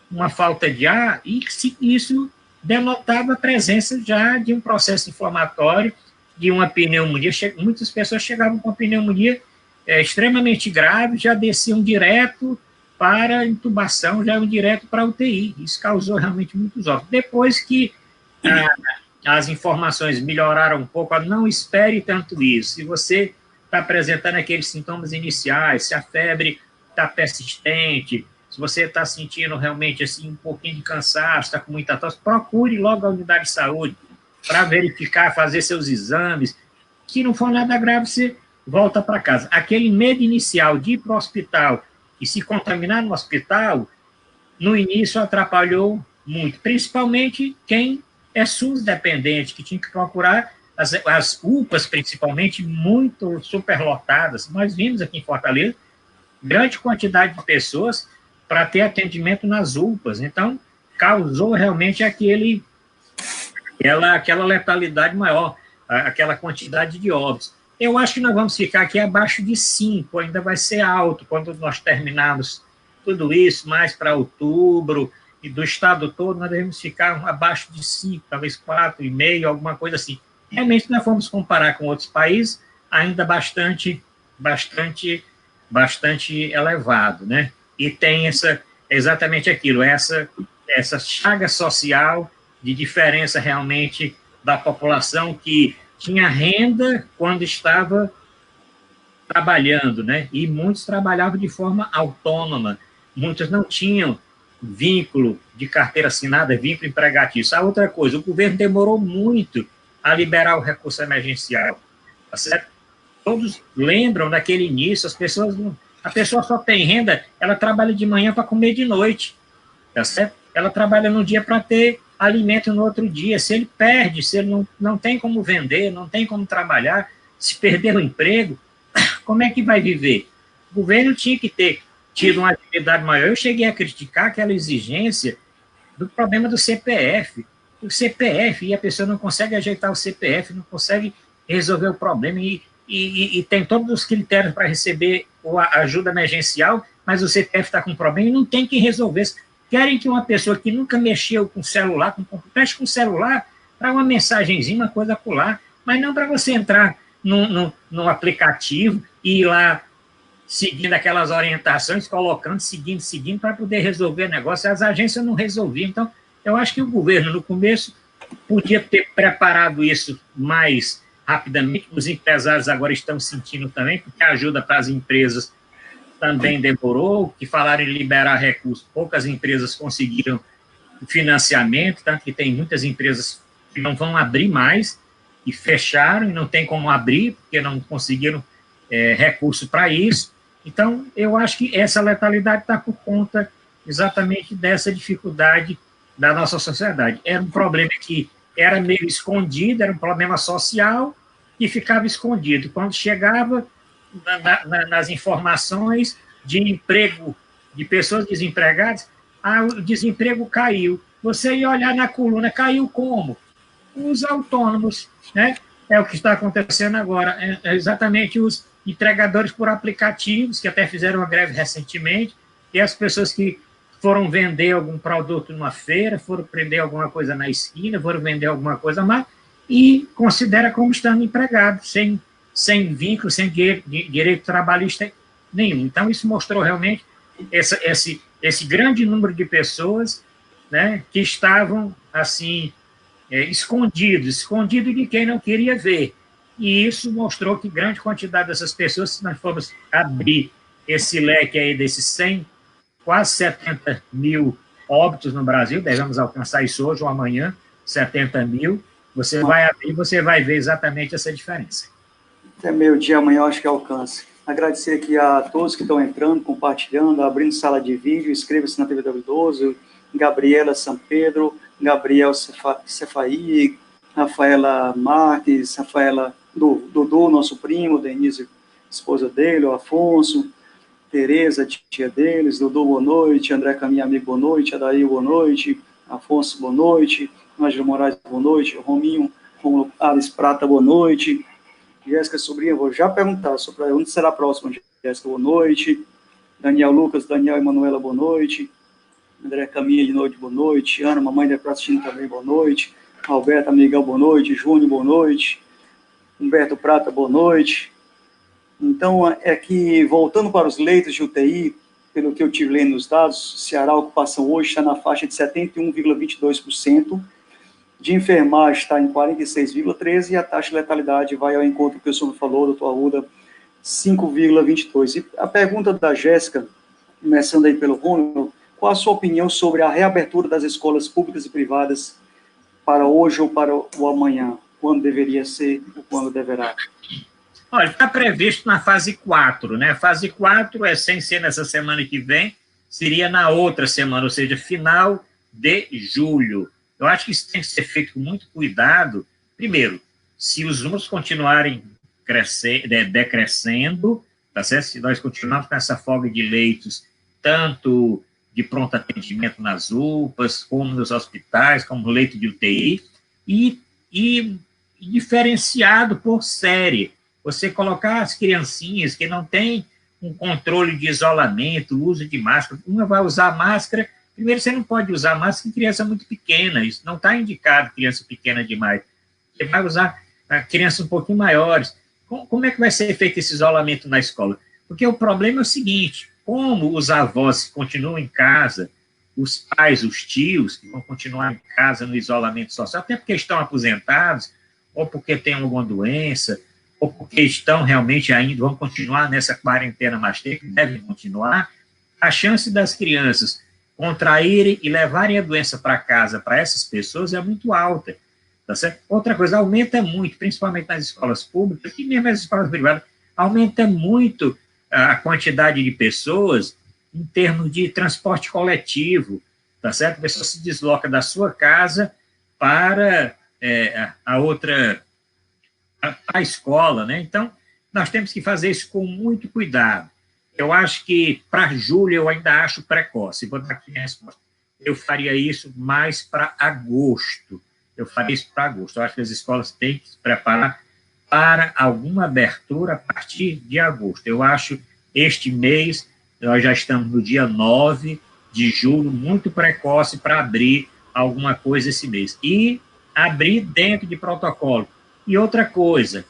uma falta de ar, e isso denotava a presença já de um processo inflamatório, de uma pneumonia. Muitas pessoas chegavam com pneumonia extremamente grave, já desciam direto para intubação, já iam direto para a UTI. Isso causou realmente muitos óbitos. Depois que as informações melhoraram um pouco, não espere tanto isso. Se você está apresentando aqueles sintomas iniciais, se a febre está persistente, se você está sentindo realmente assim, um pouquinho de cansaço, está com muita tosse, procure logo a unidade de saúde para verificar, fazer seus exames. Se não for nada grave, você volta para casa. Aquele medo inicial de ir para o hospital e se contaminar no hospital, no início atrapalhou muito, principalmente quem é SUS dependente, que tinha que procurar as UPAs, principalmente, muito superlotadas. Nós vimos aqui em Fortaleza grande quantidade de pessoas para ter atendimento nas UPAs. Então, causou realmente aquela letalidade maior, aquela quantidade de óbitos. Eu acho que nós vamos ficar aqui abaixo de 5, ainda vai ser alto quando nós terminarmos tudo isso, mais para outubro, e do estado todo, nós devemos ficar abaixo de 5, talvez 4,5, alguma coisa assim. Realmente, nós vamos comparar com outros países, ainda bastante elevado, né? E tem exatamente aquilo, essa chaga social de diferença realmente da população que tinha renda quando estava trabalhando, né? E muitos trabalhavam de forma autônoma, muitos não tinham vínculo de carteira assinada, vínculo empregatício. A outra coisa, o governo demorou muito a liberar o recurso emergencial, tá certo? Todos lembram daquele início, a pessoa só tem renda, ela trabalha de manhã para comer de noite, tá certo? Ela trabalha no dia para ter alimento no outro dia. Se ele perde, se ele não tem como vender, não tem como trabalhar, se perder o emprego, como é que vai viver? O governo tinha que ter tido uma atividade maior. Eu cheguei a criticar aquela exigência do problema do CPF. O CPF, e a pessoa não consegue ajeitar o CPF, não consegue resolver o problema, e tem todos os critérios para receber a ajuda emergencial, mas o CPF está com problema e não tem quem resolver. Querem que uma pessoa que nunca mexeu com celular, com computador, mexe com celular para uma mensagenzinha, uma coisa acolá, mas não para você entrar no aplicativo e ir lá seguindo aquelas orientações, colocando, seguindo, para poder resolver o negócio. As agências não resolviam. Então, eu acho que o governo, no começo, podia ter preparado isso mais rapidamente. Os empresários agora estão sentindo também, porque a ajuda para as empresas também demorou, que falaram em liberar recursos, poucas empresas conseguiram financiamento, tanto que tem muitas empresas que não vão abrir mais, e fecharam, e não tem como abrir, porque não conseguiram recurso para isso. Então, eu acho que essa letalidade está por conta exatamente dessa dificuldade da nossa sociedade. Era um problema que era meio escondido, era um problema social, que ficava escondido. Quando chegava nas informações de emprego, de pessoas desempregadas, o desemprego caiu. Você ia olhar na coluna, caiu como? Os autônomos, né? É o que está acontecendo agora. É exatamente os entregadores por aplicativos, que até fizeram uma greve recentemente, e as pessoas que foram vender algum produto numa feira, foram prender alguma coisa na esquina, foram vender alguma coisa mais, e considera como estando empregado, sem vínculo, sem direito trabalhista nenhum. Então, isso mostrou realmente esse grande número de pessoas, né, que estavam, assim, escondido de quem não queria ver. E isso mostrou que grande quantidade dessas pessoas, se nós formos abrir esse leque aí desses 100, quase 70 mil óbitos no Brasil, devemos alcançar isso hoje ou amanhã, 70 mil, você vai abrir, você vai ver exatamente essa diferença. Até meio-dia amanhã, eu acho que alcança. Agradecer aqui a todos que estão entrando, compartilhando, abrindo sala de vídeo, inscreva-se na TV W12, Gabriela São Pedro, Gabriel Cefaí, Rafaela Marques, Rafaela Dudu, nosso primo, Denise, esposa dele, o Afonso, Tereza, tia deles, Dudu, boa noite, André Caminha, amigo, boa noite, Adair, boa noite, Afonso, boa noite, Ângelo Moraes, boa noite, Rominho, Alice Prata, boa noite, Jéssica Sobrinha, vou já perguntar sobre onde será a próxima, Jéssica, boa noite, Daniel Lucas, Daniel e Manuela, boa noite, André Caminha, de noite, boa noite, Ana, mamãe deve estar assistindo também, boa noite, Alberto, Miguel, boa noite, Júnior, boa noite, Humberto Prata, boa noite. Então, é que, voltando para os leitos de UTI, pelo que eu tive lendo nos dados, Ceará, a ocupação hoje está na faixa de 71,22%, de enfermagem está em 46,13%, e a taxa de letalidade vai ao encontro que o senhor falou, doutor Arruda, 5,22%. E a pergunta da Jéssica, começando aí pelo Rômulo, qual a sua opinião sobre a reabertura das escolas públicas e privadas para hoje ou para o amanhã? Quando deveria ser ou quando deverá? Olha, está previsto na fase 4, né? Fase 4 sem ser nessa semana que vem, seria na outra semana, ou seja, final de julho. Eu acho que isso tem que ser feito com muito cuidado. Primeiro, se os números continuarem decrescendo, tá certo? Se nós continuarmos com essa folga de leitos, tanto de pronto atendimento nas UPAs, como nos hospitais, como leito de UTI, e diferenciado por série. Você colocar as criancinhas que não têm um controle de isolamento, uso de máscara, uma vai usar máscara, primeiro você não pode usar máscara em criança muito pequena, isso não está indicado criança pequena demais, você vai usar crianças um pouquinho maiores. Como é que vai ser feito esse isolamento na escola? Porque o problema é o seguinte, como os avós continuam em casa, os pais, os tios, que vão continuar em casa no isolamento social, até porque estão aposentados, ou porque têm alguma doença, ou porque estão realmente ainda, vão continuar nessa quarentena mais tempo, devem continuar, a chance das crianças contraírem e levarem a doença para casa para essas pessoas é muito alta. Tá certo? Outra coisa, aumenta muito, principalmente nas escolas públicas, e mesmo nas escolas privadas, aumenta muito a quantidade de pessoas em termos de transporte coletivo, tá certo? A pessoa se desloca da sua casa para a escola, né? Então, nós temos que fazer isso com muito cuidado. Eu acho que, para julho, eu ainda acho precoce. Vou dar aqui a resposta. Eu faria isso mais para agosto. Eu acho que as escolas têm que se preparar para alguma abertura a partir de agosto. Eu acho este mês, nós já estamos no dia 9 de julho, muito precoce para abrir alguma coisa esse mês. E abrir dentro de protocolo. E outra coisa,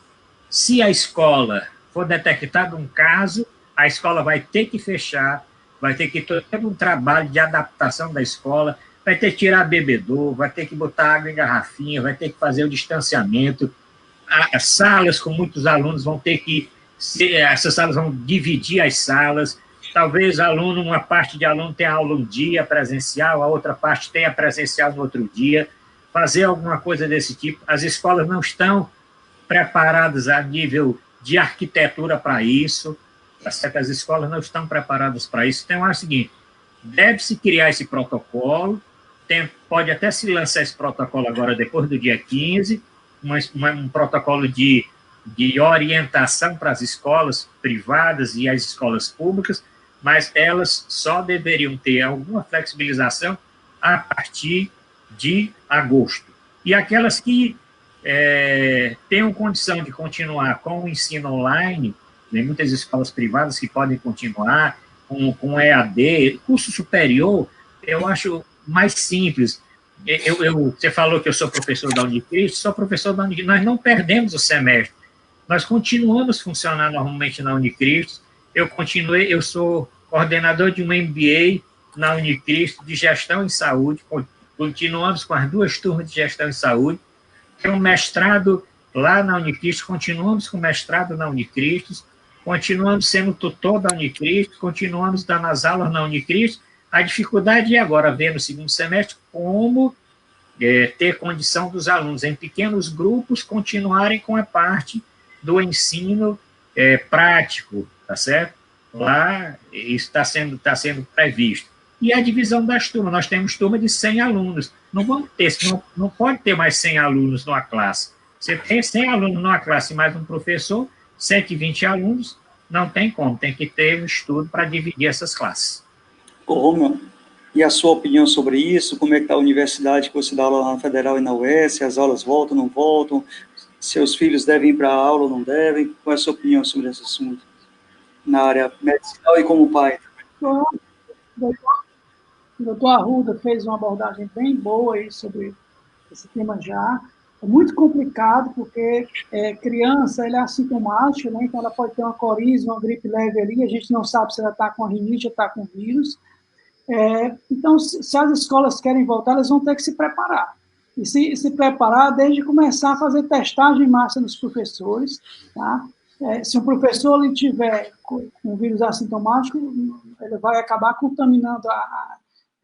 se a escola for detectado um caso, a escola vai ter que fechar, vai ter que ter um trabalho de adaptação da escola, vai ter que tirar bebedouro, vai ter que botar água em garrafinha, vai ter que fazer o distanciamento. As salas com muitos alunos vão ter que... essas salas vão dividir as salas. Talvez uma parte de aluno tenha aula um dia presencial, a outra parte tenha presencial no outro dia. Fazer alguma coisa desse tipo. As escolas não estão preparadas a nível de arquitetura para isso. As escolas não estão preparadas para isso. Então, é o seguinte, deve-se criar esse protocolo, pode até se lançar esse protocolo agora, depois do dia 15, um protocolo de orientação para as escolas privadas e as escolas públicas, mas elas só deveriam ter alguma flexibilização a partir de agosto. E aquelas que tenham condição de continuar com o ensino online, tem muitas escolas privadas que podem continuar com EAD, curso superior, eu acho mais simples. Você falou que eu sou professor da Unicristo, sou professor da Unicristo, nós não perdemos o semestre, nós continuamos a funcionar normalmente na Unicristo, eu sou coordenador de um MBA na Unicristo de Gestão em Saúde, continuamos com as 2 turmas de Gestão em Saúde, tem um mestrado lá na Unicristo, continuamos com o mestrado na Unicristo, continuamos sendo tutor da Unicristo, continuamos dando as aulas na Unicristo. A dificuldade é agora ver no segundo semestre como ter condição dos alunos em pequenos grupos continuarem com a parte do ensino prático, tá certo? Lá, isso está sendo previsto. E a divisão das turmas, nós temos turma de 100 alunos, não pode ter mais 100 alunos numa classe. Você tem 100 alunos numa classe mais um professor, 120 alunos, não tem como, tem que ter um estudo para dividir essas classes. Ô, Rômulo, e a sua opinião sobre isso? Como é que está a universidade que você dá aula na Federal e na UES? As aulas voltam, não voltam? Seus filhos devem ir para a aula ou não devem? Qual é a sua opinião sobre esse assunto? Na área medicinal e como pai? O doutor Arruda fez uma abordagem bem boa aí sobre esse tema já. É muito complicado, porque criança ela é assintomática, né? Então ela pode ter uma coriza, uma gripe leve ali, a gente não sabe se ela está com a rinite ou está com vírus. Então, se as escolas querem voltar, elas vão ter que se preparar. E se preparar desde começar a fazer testagem em massa nos professores, tá? Se um professor ele tiver com vírus assintomático, ele vai acabar contaminando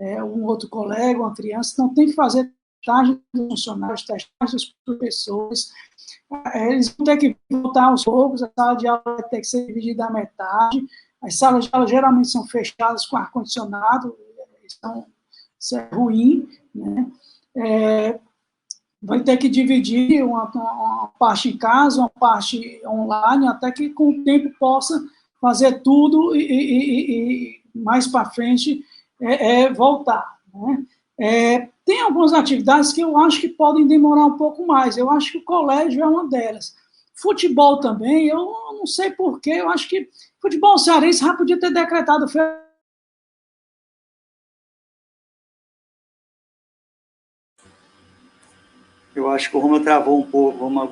um outro colega, uma criança, então tem que fazer testagem dos funcionários, testagem dos professores, eles vão ter que voltar aos poucos, a sala de aula vai ter que ser dividida à metade, as salas de aula geralmente são fechadas com ar-condicionado, isso é ruim, né? Vai ter que dividir uma parte em casa, uma parte online, até que com o tempo possa fazer tudo e mais para frente voltar, né? Tem algumas atividades que eu acho que podem demorar um pouco mais. Eu acho que o colégio é uma delas. Futebol também, eu não sei porquê, eu acho que futebol cearense já podia ter decretado. Eu acho que o Rômulo travou um pouco. Vamos...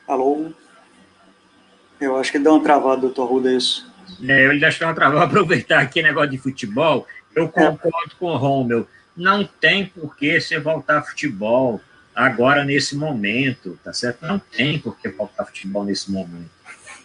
Alô? Eu acho que ele deu uma travada, doutor Arruda, isso. Ele deixou uma travada. Vou aproveitar aqui negócio de futebol. Eu concordo com o Rômulo. Não tem por que você voltar a futebol agora, nesse momento, tá certo? Não tem por que voltar a futebol nesse momento,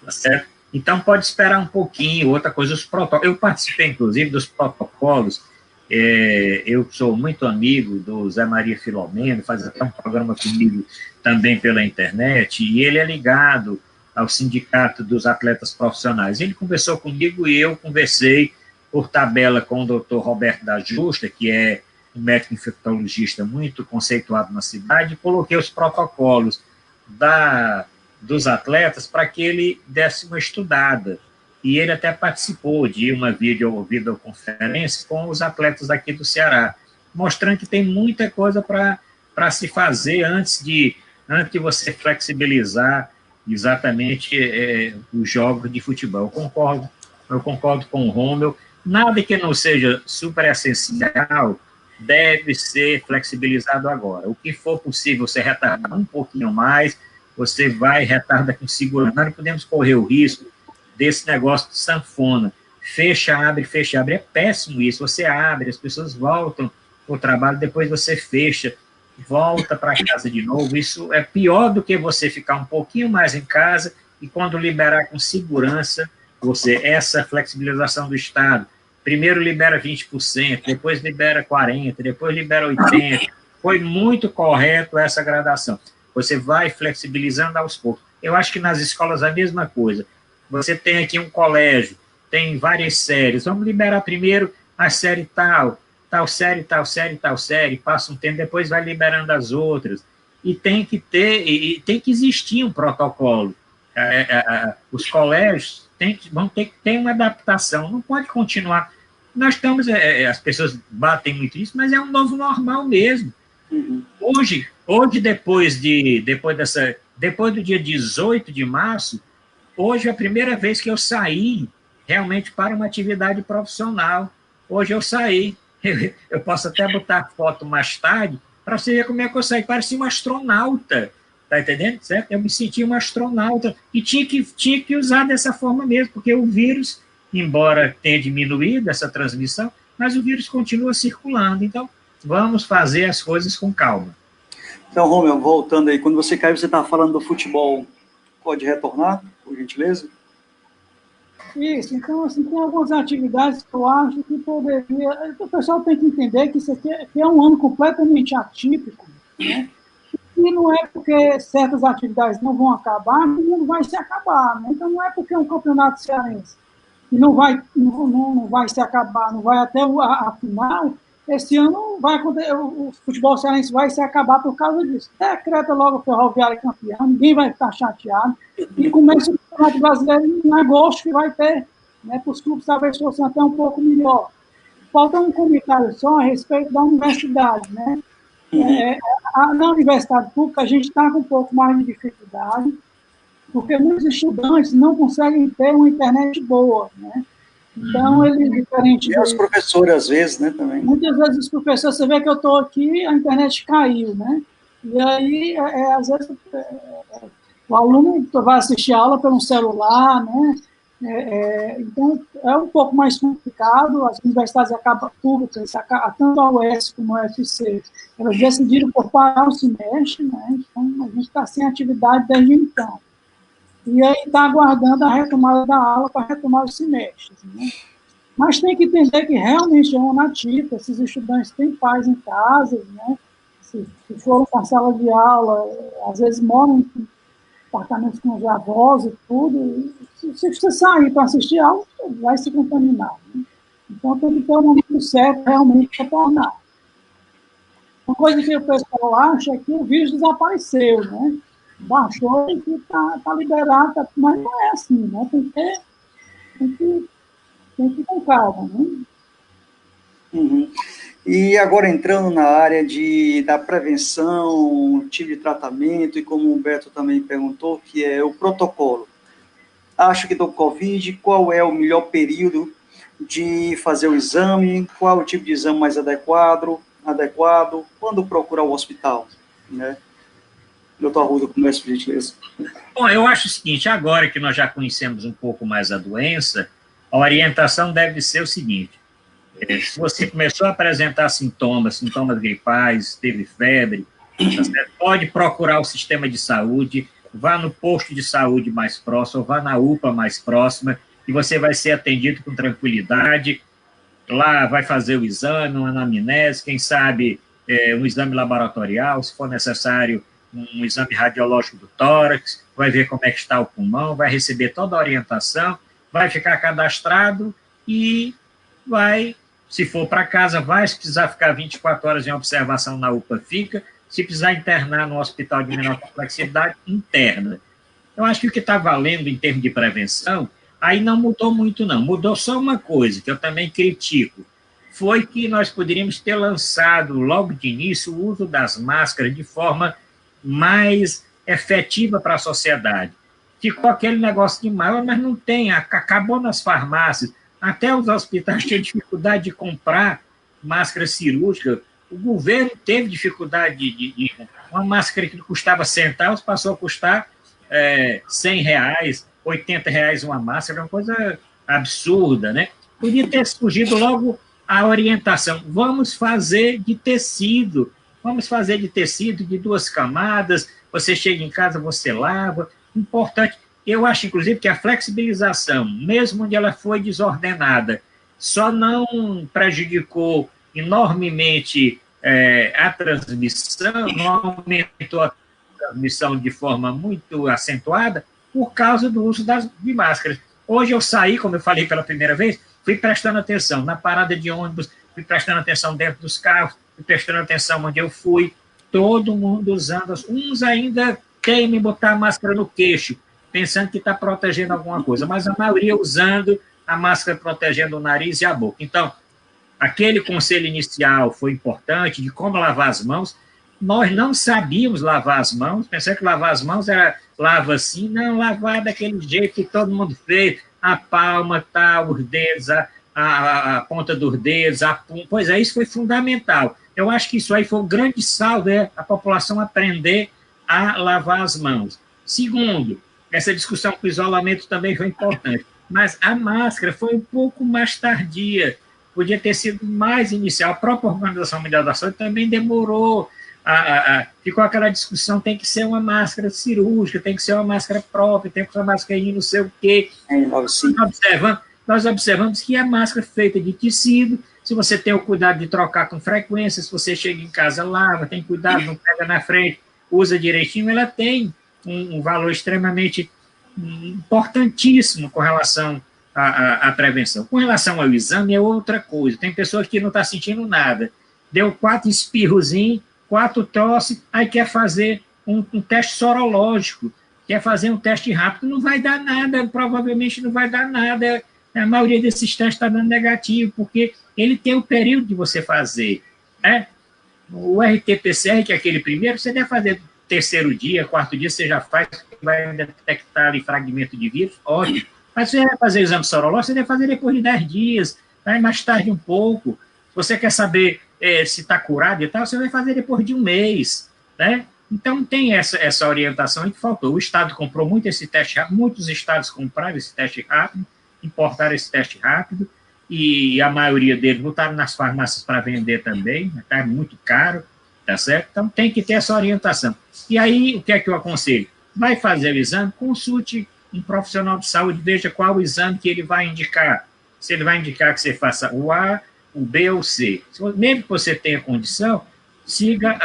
tá certo? Então, pode esperar um pouquinho. Outra coisa, os protocolos. Eu participei, inclusive, dos protocolos. Eu sou muito amigo do Zé Maria Filomeno, faz até um programa comigo também pela internet, e ele é ligado ao Sindicato dos Atletas Profissionais. Ele conversou comigo e eu conversei por tabela com o doutor Roberto da Justa, que é um médico infectologista muito conceituado na cidade, e coloquei os protocolos dos atletas para que ele desse uma estudada. E ele até participou de uma videoconferência com os atletas daqui do Ceará, mostrando que tem muita coisa para se fazer antes de você flexibilizar exatamente os jogos de futebol. Eu concordo com o Rômulo, nada que não seja super essencial deve ser flexibilizado agora. O que for possível você retardar um pouquinho mais, você vai retardar com segurança. Nós não podemos correr o risco desse negócio de sanfona. Fecha, abre. É péssimo isso. Você abre, as pessoas voltam para o trabalho, depois você fecha, volta para casa de novo. Isso é pior do que você ficar um pouquinho mais em casa e quando liberar com segurança, essa flexibilização do Estado, primeiro libera 20%, depois libera 40%, depois libera 80%. Foi muito correto essa gradação. Você vai flexibilizando aos poucos. Eu acho que nas escolas a mesma coisa. Você tem aqui um colégio, tem várias séries, vamos liberar primeiro a série tal série, passa um tempo, depois vai liberando as outras. E tem que existir um protocolo. Os colégios vão ter que ter uma adaptação, não pode continuar. Nós estamos, as pessoas batem muito isso, mas é um novo normal mesmo. Uhum. Hoje depois do dia 18 de março, hoje é a primeira vez que eu saí realmente para uma atividade profissional. Hoje eu saí. Eu posso até botar foto mais tarde para você ver como é que eu saí. Parecia um astronauta. tá entendendo? Certo? Eu me sentia um astronauta e tinha que usar dessa forma mesmo, porque o vírus, embora tenha diminuído essa transmissão, mas o vírus continua circulando. Então, vamos fazer as coisas com calma. Então, Romeu, voltando aí, quando você caiu, você estava falando do futebol. Pode retornar, por gentileza? Isso, então, assim, tem algumas atividades que eu acho que poderia... O pessoal tem que entender que isso aqui é um ano completamente atípico, né? E não é porque certas atividades não vão acabar, que não vai se acabar, né? Então, não é porque é um campeonato cearense que não vai se acabar, não vai até a final, esse ano vai acontecer, o futebol cearense vai se acabar por causa disso. Decreta logo o Ferroviário campeão, ninguém vai ficar chateado, e começa o Campeonato Brasileiro em agosto, que vai ter, né, para os clubes talvez fossem até um pouco melhor. Falta um comentário só a respeito da universidade, né? Na universidade pública, a gente está com um pouco mais de dificuldade, porque muitos estudantes não conseguem ter uma internet boa, né? Então, eles, diferente... E os professores, às vezes, né, também. Muitas vezes os professores, você vê que eu estou aqui, a internet caiu, né? E aí, às vezes, o aluno vai assistir a aula pelo celular, né? Então, é um pouco mais complicado. As universidades públicas, tanto a UES como a UFC, elas decidiram por parar o semestre, né? Então, a gente está sem atividade desde então. E aí está aguardando a retomada da aula para retomar os semestres, né? Mas tem que entender que realmente é uma nativa, esses estudantes têm pais em casa, né? Se foram para a sala de aula, às vezes moram em apartamentos com os avós e tudo, e se você sair para assistir aula, vai se contaminar, né? Então tem que ter um momento certo realmente para tornar. Uma coisa que o pessoal acha é que o vírus desapareceu, né? Baixou e que está liberado, mas não é assim, né? Tem que ir com calma, né? Uhum. E agora entrando na área da prevenção, tipo de tratamento, e como o Humberto também perguntou, que é o protocolo. Acho que do Covid, qual é o melhor período de fazer o exame, qual o tipo de exame mais adequado, quando procurar o hospital, né? Doutor Arruda, começa, por gentileza. Bom, eu acho o seguinte, agora que nós já conhecemos um pouco mais a doença, a orientação deve ser o seguinte: se você começou a apresentar sintomas gripais, teve febre, pode procurar o sistema de saúde, vá no posto de saúde mais próximo, vá na UPA mais próxima, e você vai ser atendido com tranquilidade. Lá vai fazer o exame, uma anamnese, quem sabe um exame laboratorial, se for necessário, um exame radiológico do tórax, vai ver como é que está o pulmão, vai receber toda a orientação, vai ficar cadastrado e vai, se for para casa, vai, se precisar ficar 24 horas em observação na UPA, fica, se precisar internar no hospital de menor complexidade, interna. Eu acho que o que está valendo em termos de prevenção, aí não mudou muito não, mudou só uma coisa, que eu também critico, foi que nós poderíamos ter lançado logo de início o uso das máscaras de forma mais efetiva para a sociedade. Ficou aquele negócio de maior, mas não tem, acabou nas farmácias, até os hospitais tinham dificuldade de comprar máscara cirúrgica, o governo teve dificuldade de uma máscara que custava centavos, passou a custar R$100, R$80 uma máscara, uma coisa absurda, né? Podia ter surgido logo a orientação, vamos fazer de tecido de 2 camadas, você chega em casa, você lava, importante, eu acho inclusive que a flexibilização, mesmo onde ela foi desordenada, só não prejudicou enormemente a transmissão, não aumentou a transmissão de forma muito acentuada, por causa do uso de máscaras. Hoje eu saí, como eu falei pela primeira vez, fui prestando atenção na parada de ônibus, fui prestando atenção dentro dos carros, fui prestando atenção onde eu fui, todo mundo usando, uns ainda querem me botar a máscara no queixo, pensando que está protegendo alguma coisa, mas a maioria usando a máscara protegendo o nariz e a boca. Então, aquele conselho inicial foi importante, de como lavar as mãos. Nós não sabíamos lavar as mãos, pensei que lavar as mãos era lava assim, não, lavar daquele jeito que todo mundo fez, a palma, tal, os dedos, a ponta dos dedos, a punha. Pois é, isso foi fundamental. Eu acho que isso aí foi um grande saldo, a população aprender a lavar as mãos. Segundo, essa discussão com o isolamento também foi importante, mas a máscara foi um pouco mais tardia, podia ter sido mais inicial. A própria Organização Mundial da Saúde também demorou, ficou aquela discussão, tem que ser uma máscara cirúrgica, tem que ser uma máscara própria, tem que ser uma máscara de não sei o quê. Nós observamos que a máscara feita de tecido, se você tem o cuidado de trocar com frequência, se você chega em casa, lava, tem cuidado, não pega na frente, usa direitinho, ela tem um valor extremamente importantíssimo com relação à prevenção. Com relação ao exame, é outra coisa. Tem pessoas que não estão sentindo nada. Deu 4 espirrozinhos, 4 tosse, aí quer fazer um teste sorológico, quer fazer um teste rápido, não vai dar nada, provavelmente não vai dar nada. A maioria desses testes está dando negativo, porque ele tem o período de você fazer, né? O RT-PCR, que é aquele primeiro, você deve fazer terceiro dia, quarto dia, você já faz, vai detectar ali fragmento de vírus, ótimo. Mas se você vai fazer o exame sorológico, você deve fazer depois de 10 dias, vai mais tarde um pouco. Se você quer saber se está curado e tal, você vai fazer depois de um mês, né? Então, tem essa orientação que faltou. O Estado comprou muito esse teste rápido, muitos estados compraram esse teste rápido, importaram esse teste rápido, e a maioria deles botaram nas farmácias para vender também, está muito caro, tá certo? Então, tem que ter essa orientação. E aí, o que é que eu aconselho? Vai fazer o exame, consulte um profissional de saúde, veja qual o exame que ele vai indicar. Se ele vai indicar que você faça o A, o B ou o C. Mesmo que você tenha condição, siga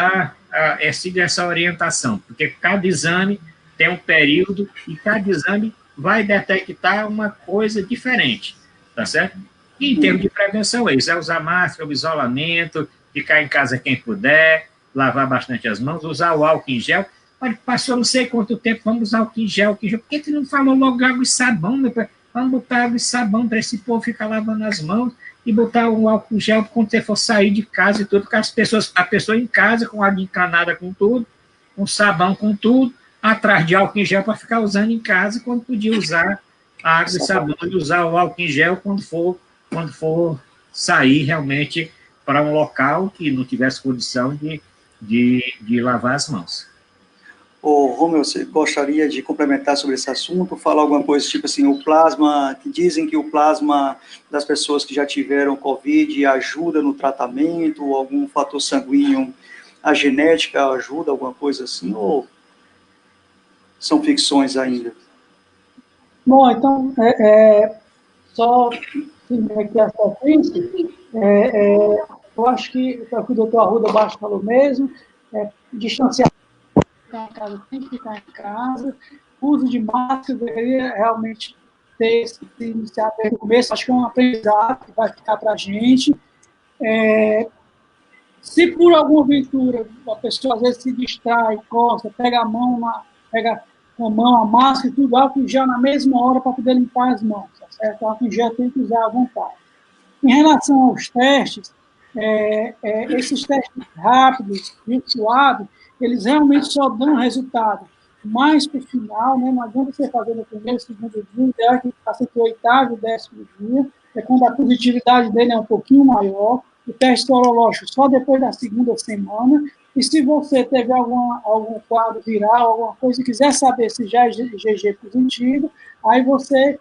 essa orientação, porque cada exame tem um período e cada exame vai detectar uma coisa diferente, tá certo? E em termos de prevenção, é isso, é usar máscara, o isolamento, ficar em casa quem puder, lavar bastante as mãos, usar o álcool em gel. Olha, passou não sei quanto tempo, vamos usar álcool em gel. Por que tu não falou logo água e sabão? Vamos botar água e sabão para esse povo ficar lavando as mãos e botar o álcool em gel quando você for sair de casa e tudo, porque a pessoa em casa com água encanada com tudo, com sabão com tudo, atrás de álcool em gel para ficar usando em casa, quando podia usar a água e sabão e usar o álcool em gel quando for sair realmente para um local que não tivesse condição de lavar as mãos. Ô, Romeu, você gostaria de complementar sobre esse assunto, falar alguma coisa tipo assim, o plasma, que dizem que o plasma das pessoas que já tiveram Covid ajuda no tratamento, ou algum fator sanguíneo, a genética ajuda, alguma coisa assim, ou são ficções ainda? Bom, então, só seguindo aqui a sequência, eu acho que o que o doutor Arruda Baixo falou mesmo, distanciar em casa, tem que ficar em casa, o uso de máscara deveria realmente ter se iniciado desde o começo, acho que é um aprendizado que vai ficar para a gente. Se por alguma aventura a pessoa às vezes se distrai, costa, pega com a mão a máscara e tudo, álcool em gel na mesma hora para poder limpar as mãos, tá certo? O álcool em gel tem que usar à vontade. Em relação aos testes, esses testes rápidos, virtuados, eles realmente só dão resultado mais para o final, né? Não adianta você fazer no primeiro, segundo dia, ideal que passe o 8º e 10º dia, é quando a positividade dele é um pouquinho maior, o teste sorológico só depois da 2ª semana, e se você teve algum quadro viral, alguma coisa, e quiser saber se já é GG positivo, aí você,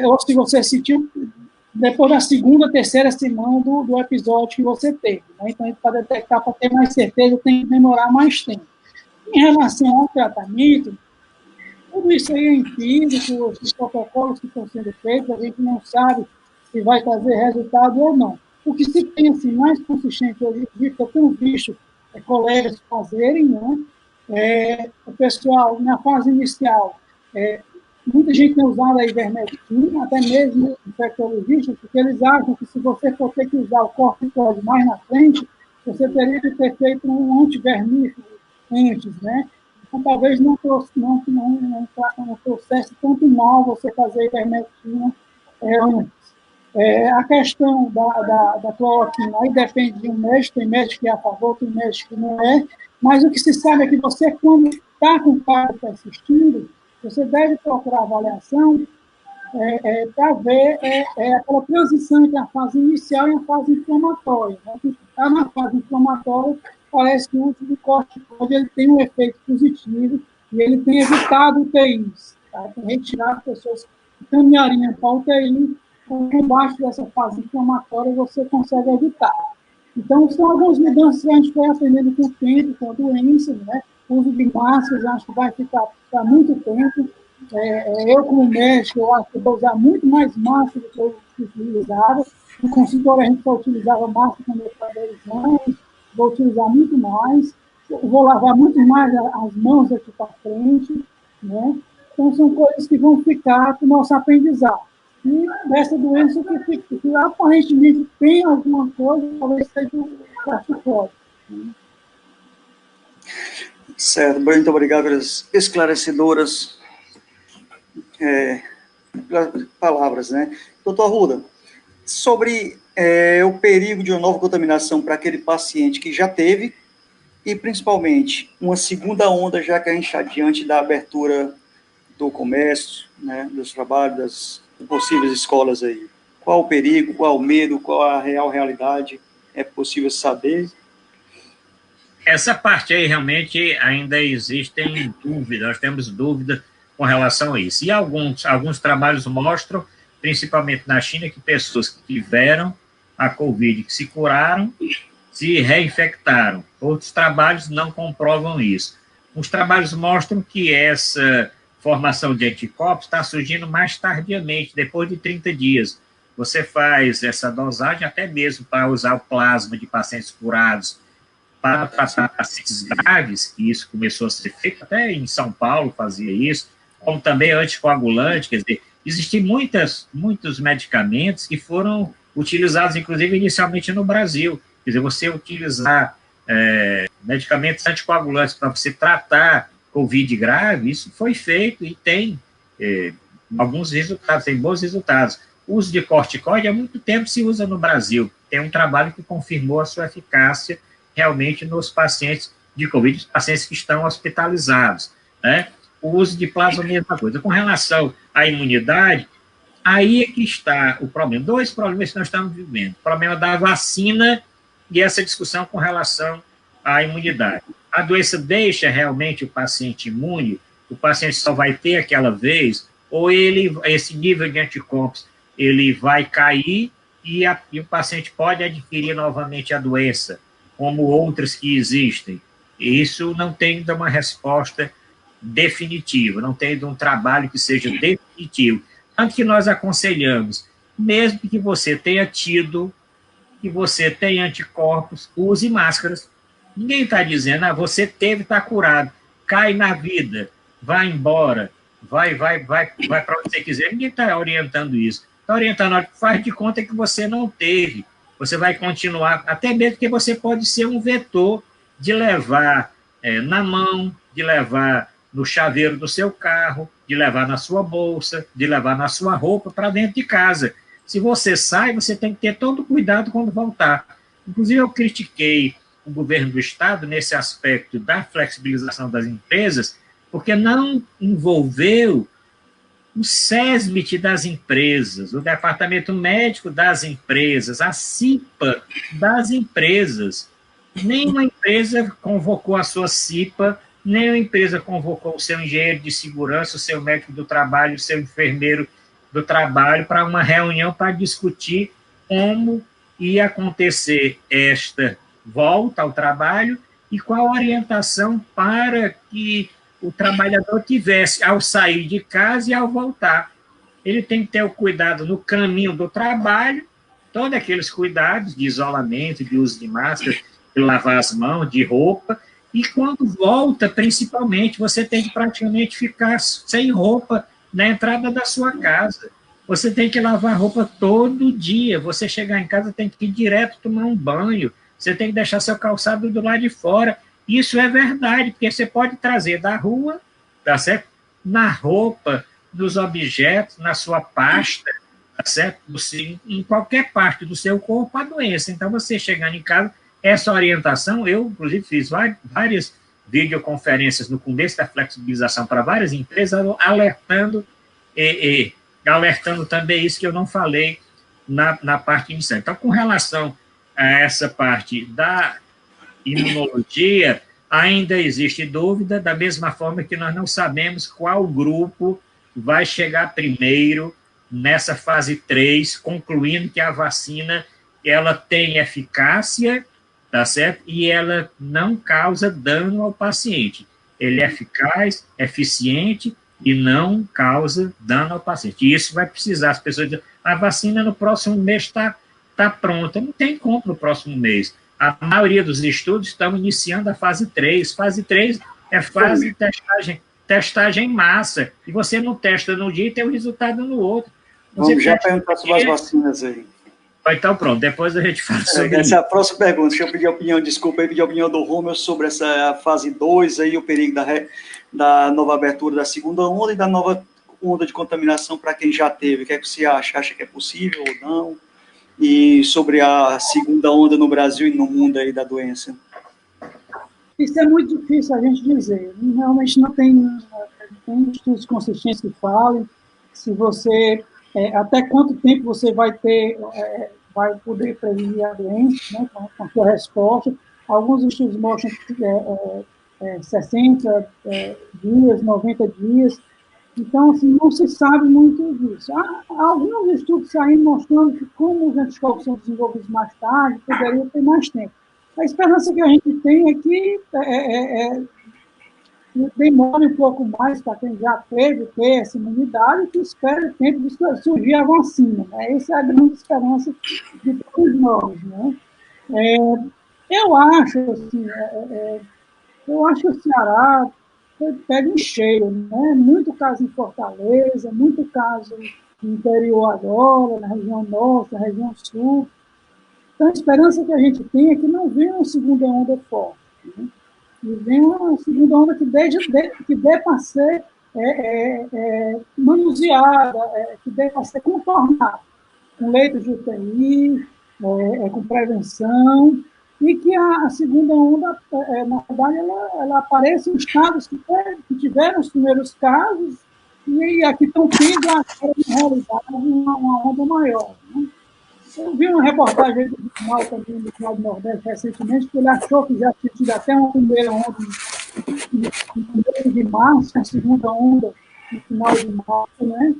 ou se você sentiu depois da 2ª, 3ª semana do episódio que você teve. Né? Então, para detectar, para ter mais certeza, tem que demorar mais tempo. Em relação ao tratamento, tudo isso aí é empírico, os protocolos que estão sendo feitos, a gente não sabe se vai trazer resultado ou não. O que se tem assim, mais consistente hoje em dia, que eu tenho visto colegas fazerem, né? O pessoal, na fase inicial, muita gente tem usado a ivermectina, até mesmo infectologistas, porque eles acham que se você for ter que usar o corticoide mais na frente, você teria que ter feito um antivermífugo antes, né? Então, talvez não trouxesse tanto mal você fazer a ivermectina antes. A questão da cloroquina, aí depende de um médico, tem médico que é a favor, tem médico que não é, mas o que se sabe é que você, quando está com o quadro persistindo, você deve procurar avaliação para ver aquela transição entre a fase inicial e a fase inflamatória. Né? Se está na fase inflamatória, parece que o uso do corticoide ele tem um efeito positivo e ele tem evitado UTIs, tá? Tem retirado pessoas que caminhariam para a UTI, com embaixo dessa fase inflamatória você consegue evitar. Então, são algumas mudanças que a gente vai aprendendo com o tempo, com a doença, né? O uso de máscaras, acho que vai ficar por muito tempo. Eu, como médico, eu acho que vou usar muito mais máscara do que eu utilizava. No consultório, a gente só utilizava máscara quando eu estava 10 anos, vou utilizar muito mais. Eu vou lavar muito mais as mãos daqui para frente, né? Então, são coisas que vão ficar com o nosso aprendizado. E dessa doença que aparentemente tem alguma coisa, talvez seja o corticoide. Certo, muito obrigado pelas esclarecedoras palavras, né? Doutor Arruda, sobre o perigo de uma nova contaminação para aquele paciente que já teve, e principalmente uma segunda onda, já que a gente está diante da abertura do comércio, né, dos trabalhos, das possíveis escolas aí. Qual o perigo, qual o medo, qual a real realidade? É possível saber? Essa parte aí realmente ainda existem dúvidas, nós temos dúvidas com relação a isso. E alguns trabalhos mostram, principalmente na China, que pessoas que tiveram a Covid, que se curaram, se reinfectaram. Outros trabalhos não comprovam isso. Os trabalhos mostram que essa formação de anticorpos está surgindo mais tardiamente, depois de 30 dias. Você faz essa dosagem até mesmo para usar o plasma de pacientes curados para tratar pacientes graves, e isso começou a ser feito, até em São Paulo fazia isso, como também anticoagulante, quer dizer, existem muitos medicamentos que foram utilizados, inclusive, inicialmente no Brasil. Quer dizer, você utilizar medicamentos anticoagulantes para você tratar Covid grave, isso foi feito e tem alguns resultados, tem bons resultados. O uso de corticoide há muito tempo se usa no Brasil. Tem um trabalho que confirmou a sua eficácia realmente nos pacientes de Covid, os pacientes que estão hospitalizados, né? O uso de plasma, a mesma coisa. Com relação à imunidade, aí é que está o problema. Dois problemas que nós estamos vivendo. O problema da vacina e essa discussão com relação à imunidade. A doença deixa realmente o paciente imune, o paciente só vai ter aquela vez, ou esse nível de anticorpos ele vai cair e o paciente pode adquirir novamente a doença, como outras que existem. Isso não tem uma resposta definitiva, não tem um trabalho que seja definitivo. Tanto que nós aconselhamos, mesmo que você tenha tido, que você tenha anticorpos, use máscaras. Ninguém está dizendo, você teve, está curado, cai na vida, vai embora, vai para onde você quiser. Ninguém está orientando isso. Está orientando, faz de conta que você não teve. Você vai continuar, até mesmo que você pode ser um vetor de levar na mão, de levar no chaveiro do seu carro, de levar na sua bolsa, de levar na sua roupa para dentro de casa. Se você sai, você tem que ter todo cuidado quando voltar. Inclusive, eu critiquei o governo do Estado nesse aspecto da flexibilização das empresas, porque não envolveu o SESMIT das empresas, o departamento médico das empresas, a CIPA das empresas. Nenhuma empresa convocou a sua CIPA, nenhuma empresa convocou o seu engenheiro de segurança, o seu médico do trabalho, o seu enfermeiro do trabalho para uma reunião para discutir como ia acontecer esta volta ao trabalho e qual a orientação para que o trabalhador tivesse ao sair de casa e ao voltar. Ele tem que ter o cuidado no caminho do trabalho, todos aqueles cuidados de isolamento, de uso de máscara, de lavar as mãos, de roupa, e quando volta, principalmente, você tem que praticamente ficar sem roupa na entrada da sua casa. Você tem que lavar roupa todo dia, você chegar em casa tem que ir direto tomar um banho, você tem que deixar seu calçado do lado de fora. Isso é verdade, porque você pode trazer da rua, tá certo? Na roupa, nos objetos, na sua pasta, tá certo? Em qualquer parte do seu corpo, a doença. Então, você chegando em casa, essa orientação, eu, inclusive, fiz várias videoconferências no começo da flexibilização para várias empresas, alertando também isso que eu não falei na parte inicial. Então, com relação a essa parte imunologia, ainda existe dúvida, da mesma forma que nós não sabemos qual grupo vai chegar primeiro nessa fase 3, concluindo que a vacina ela tem eficácia, tá certo? E ela não causa dano ao paciente. Ele é eficaz, eficiente e não causa dano ao paciente. E isso vai precisar, as pessoas dizem, a vacina no próximo mês está pronta. Não tem como no próximo mês. A maioria dos estudos estão iniciando a fase 3. Fase 3 é fase de testagem em massa. E você não testa num dia e tem o resultado no outro. Vamos já perguntar sobre as vacinas aí. Então, pronto, depois a gente fala sobre essa é a próxima pergunta. Deixa eu pedir a opinião, desculpa aí, pedir a opinião do Romeu sobre essa fase 2, aí, o perigo da nova abertura da segunda onda e da nova onda de contaminação para quem já teve. O que é que você acha? Acha que é possível ou não? E sobre a segunda onda no Brasil e no mundo aí da doença? Isso é muito difícil a gente dizer. Realmente não tem estudos consistentes que falem se você... até quanto tempo você vai poder prevenir a doença, né, com a sua resposta. Alguns estudos mostram que 60 dias, 90 dias. Então, assim, não se sabe muito disso. Há alguns estudos saindo mostrando que, como os anticorpos são desenvolvidos mais tarde, poderia ter mais tempo. A esperança que a gente tem é que demore um pouco mais para quem já ter essa imunidade, que espere o tempo de surgir a vacina. Né? Essa é a grande esperança de todos nós. Né? Eu acho que o Ceará pega em cheio, né? Muito caso em Fortaleza, muito caso no interior agora, na região norte, na região sul. Então, a esperança que a gente tem é que não venha uma segunda onda forte, né? E vem uma segunda onda que dê para ser manuseada, que dê para ser contornada, com leitos de UTI, com prevenção, e que a segunda onda, na verdade, ela aparece em estados que tiveram os primeiros casos e aqui estão tendo, na realidade, uma onda maior. Né? Eu vi uma reportagem do jornal também, do Jornal do Nordeste, recentemente, que ele achou que já tinha tido até uma primeira onda no mês de março, a segunda onda no final de março, né?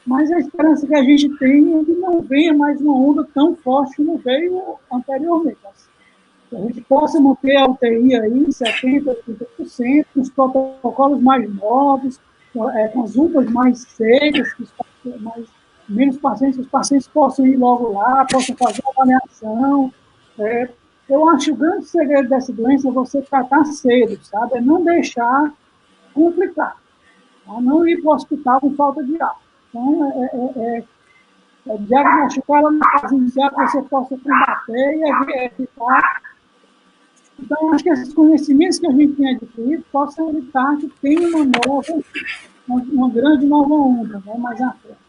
Mas a esperança que a gente tem é que não venha mais uma onda tão forte como veio anteriormente. Que a gente possa manter a UTI aí em 70%, 80%, com os protocolos mais novos, com as UPAs mais secas, menos pacientes, os pacientes possam ir logo lá, possam fazer a avaliação. Eu acho que o grande segredo dessa doença é você tratar cedo, sabe? É não deixar complicar. Tá? Não ir para o hospital com falta de ar. Então, diagnosticar ela na fase inicial que você possa combater e evitar. Então, acho que esses conhecimentos que a gente tem adquirido possam evitar que tenha uma grande nova onda, né, mais à frente.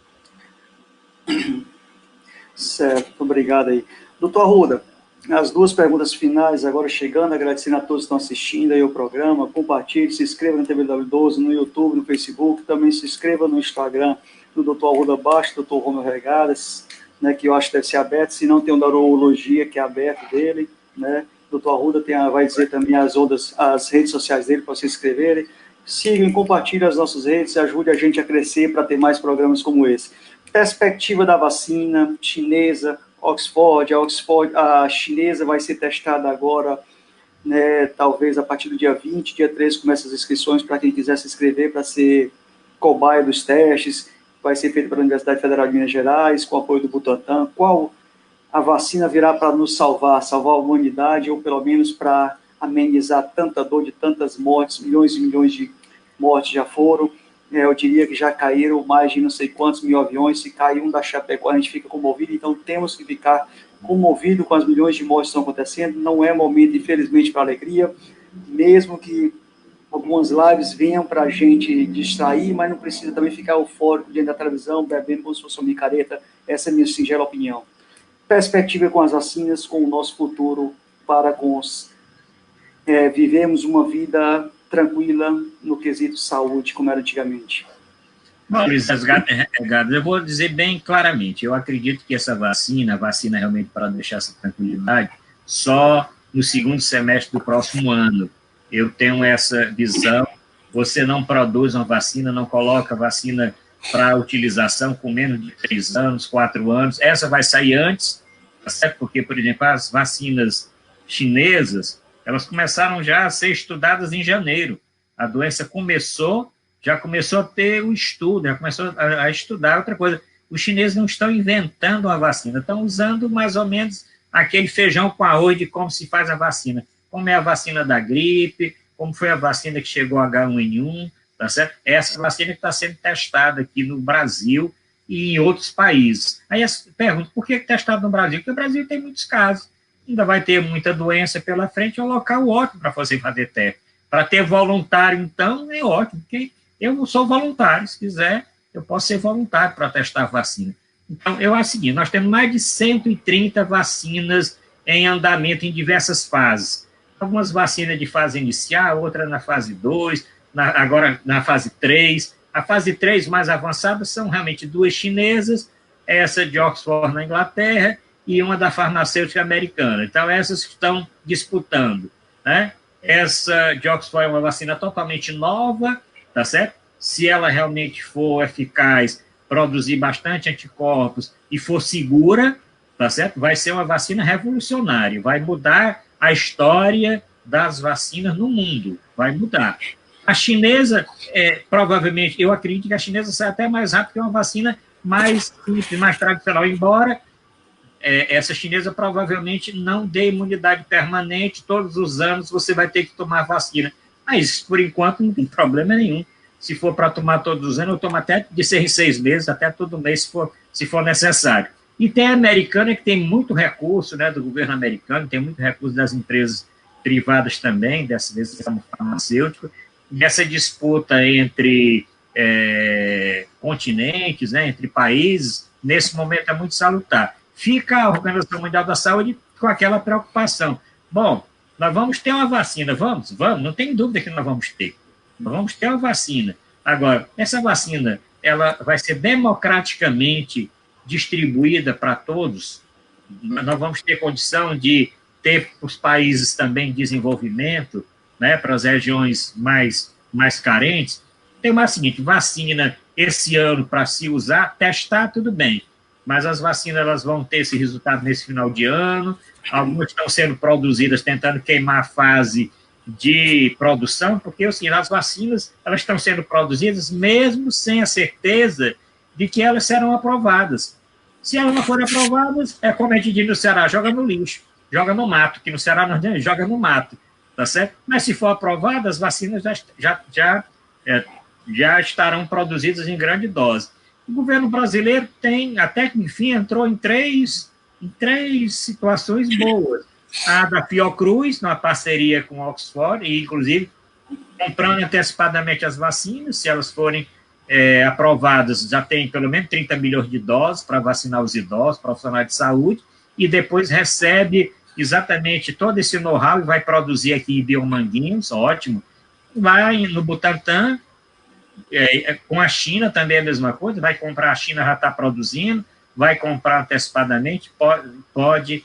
Certo, obrigado aí. Doutor Arruda, as duas perguntas finais agora chegando, agradecendo a todos que estão assistindo aí o programa, compartilhe, se inscreva no TVW12, no YouTube, no Facebook, também se inscreva no Instagram do Dr. Arruda Bastos, Dr. Romeu Regadas, né, que eu acho que deve ser aberto, se não tem o da urologia, que é aberto dele, né, Dr. Arruda vai dizer também as redes sociais dele para se inscreverem. Sigam e compartilhem as nossas redes e ajude a gente a crescer para ter mais programas como esse. Perspectiva da vacina chinesa, a chinesa vai ser testada agora, né, talvez a partir do dia 20, dia 13 começa as inscrições para quem quiser se inscrever para ser cobaia dos testes, vai ser feito pela Universidade Federal de Minas Gerais, com apoio do Butantan. Qual a vacina virá para nos salvar a humanidade, ou pelo menos para amenizar tanta dor de tantas mortes, milhões e milhões de mortes já foram. Eu diria que já caíram mais de não sei quantos mil aviões, se cai um da Chapecó, a gente fica comovido, então temos que ficar comovido com as milhões de mortes que estão acontecendo. Não é momento, infelizmente, para alegria, mesmo que algumas lives venham para a gente distrair, mas não precisa também ficar eufórico diante da televisão, bebendo como se fosse uma micareta. Essa é a minha singela opinião. Perspectiva com as vacinas, com o nosso futuro, para com os... vivemos uma vida tranquila no quesito saúde, como era antigamente. Bom, Luiz Edgardo, eu vou dizer bem claramente, eu acredito que essa vacina realmente para deixar essa tranquilidade, só no segundo semestre do próximo ano. Eu tenho essa visão. Você não produz uma vacina, não coloca vacina para utilização com menos de 3 anos, 4 anos. Essa vai sair antes, tá certo? Porque, por exemplo, as vacinas chinesas, elas começaram já a ser estudadas em janeiro. A doença já começou a ter o estudo, já começou a estudar outra coisa. Os chineses não estão inventando uma vacina, estão usando mais ou menos aquele feijão com arroz de como se faz a vacina. Como é a vacina da gripe, como foi a vacina que chegou H1N1, tá certo? Essa vacina que está sendo testada aqui no Brasil e em outros países. Aí pergunta, por que testada no Brasil? Porque o Brasil tem muitos casos, ainda vai ter muita doença pela frente, é um local ótimo para fazer teste. Para ter voluntário, então, é ótimo, porque eu não sou voluntário, se quiser, eu posso ser voluntário para testar a vacina. Então, eu acho o seguinte, nós temos mais de 130 vacinas em andamento em diversas fases. Algumas vacinas de fase inicial, outras na fase 2, agora na fase 3. A fase 3 mais avançada são realmente 2 chinesas, essa de Oxford na Inglaterra e uma da farmacêutica americana. Então, essas que estão disputando, né? Essa de Oxford é uma vacina totalmente nova, tá certo? Se ela realmente for eficaz, produzir bastante anticorpos e for segura, tá certo? Vai ser uma vacina revolucionária, vai mudar a história das vacinas no mundo, vai mudar. A chinesa, provavelmente, eu acredito que a chinesa sai até mais rápido que uma vacina mais simples, mais tradicional, embora essa chinesa provavelmente não dê imunidade permanente, todos os anos você vai ter que tomar vacina. Mas, por enquanto, não tem problema nenhum. Se for para tomar todos os anos, eu tomo até de 6 em 6 meses, até todo mês, se for necessário. E tem a americana, que tem muito recurso, né, do governo americano, tem muito recurso das empresas privadas também, dessa vez como farmacêutico, e essa disputa entre continentes, né, entre países, nesse momento é muito salutar. Fica a Organização Mundial da Saúde com aquela preocupação. Bom, nós vamos ter uma vacina, vamos, não tem dúvida que nós vamos ter. Nós vamos ter uma vacina. Agora, essa vacina, ela vai ser democraticamente distribuída para todos. Nós vamos ter condição de ter os países também em desenvolvimento, né, para as regiões mais carentes. Tem mais o seguinte, vacina esse ano para se usar, testar, tudo bem. Mas as vacinas elas vão ter esse resultado nesse final de ano. Algumas estão sendo produzidas tentando queimar a fase de produção, porque assim, as vacinas elas estão sendo produzidas mesmo sem a certeza de que elas serão aprovadas. Se elas não forem aprovadas, é como a gente diz no Ceará, joga no lixo, joga no mato, que no Ceará nós dizemos, joga no mato, tá certo? Mas se for aprovada, as vacinas já estarão produzidas em grande dose. O governo brasileiro tem, até que enfim, entrou em três situações boas. A da Fiocruz, numa parceria com Oxford, e inclusive comprando antecipadamente as vacinas, se elas forem aprovadas, já tem pelo menos 30 milhões de doses para vacinar os idosos, profissionais de saúde, e depois recebe exatamente todo esse know-how e vai produzir aqui em Biomanguinhos, ótimo. Vai no Butantan, com a China também é a mesma coisa, vai comprar, a China já está produzindo, vai comprar antecipadamente, pode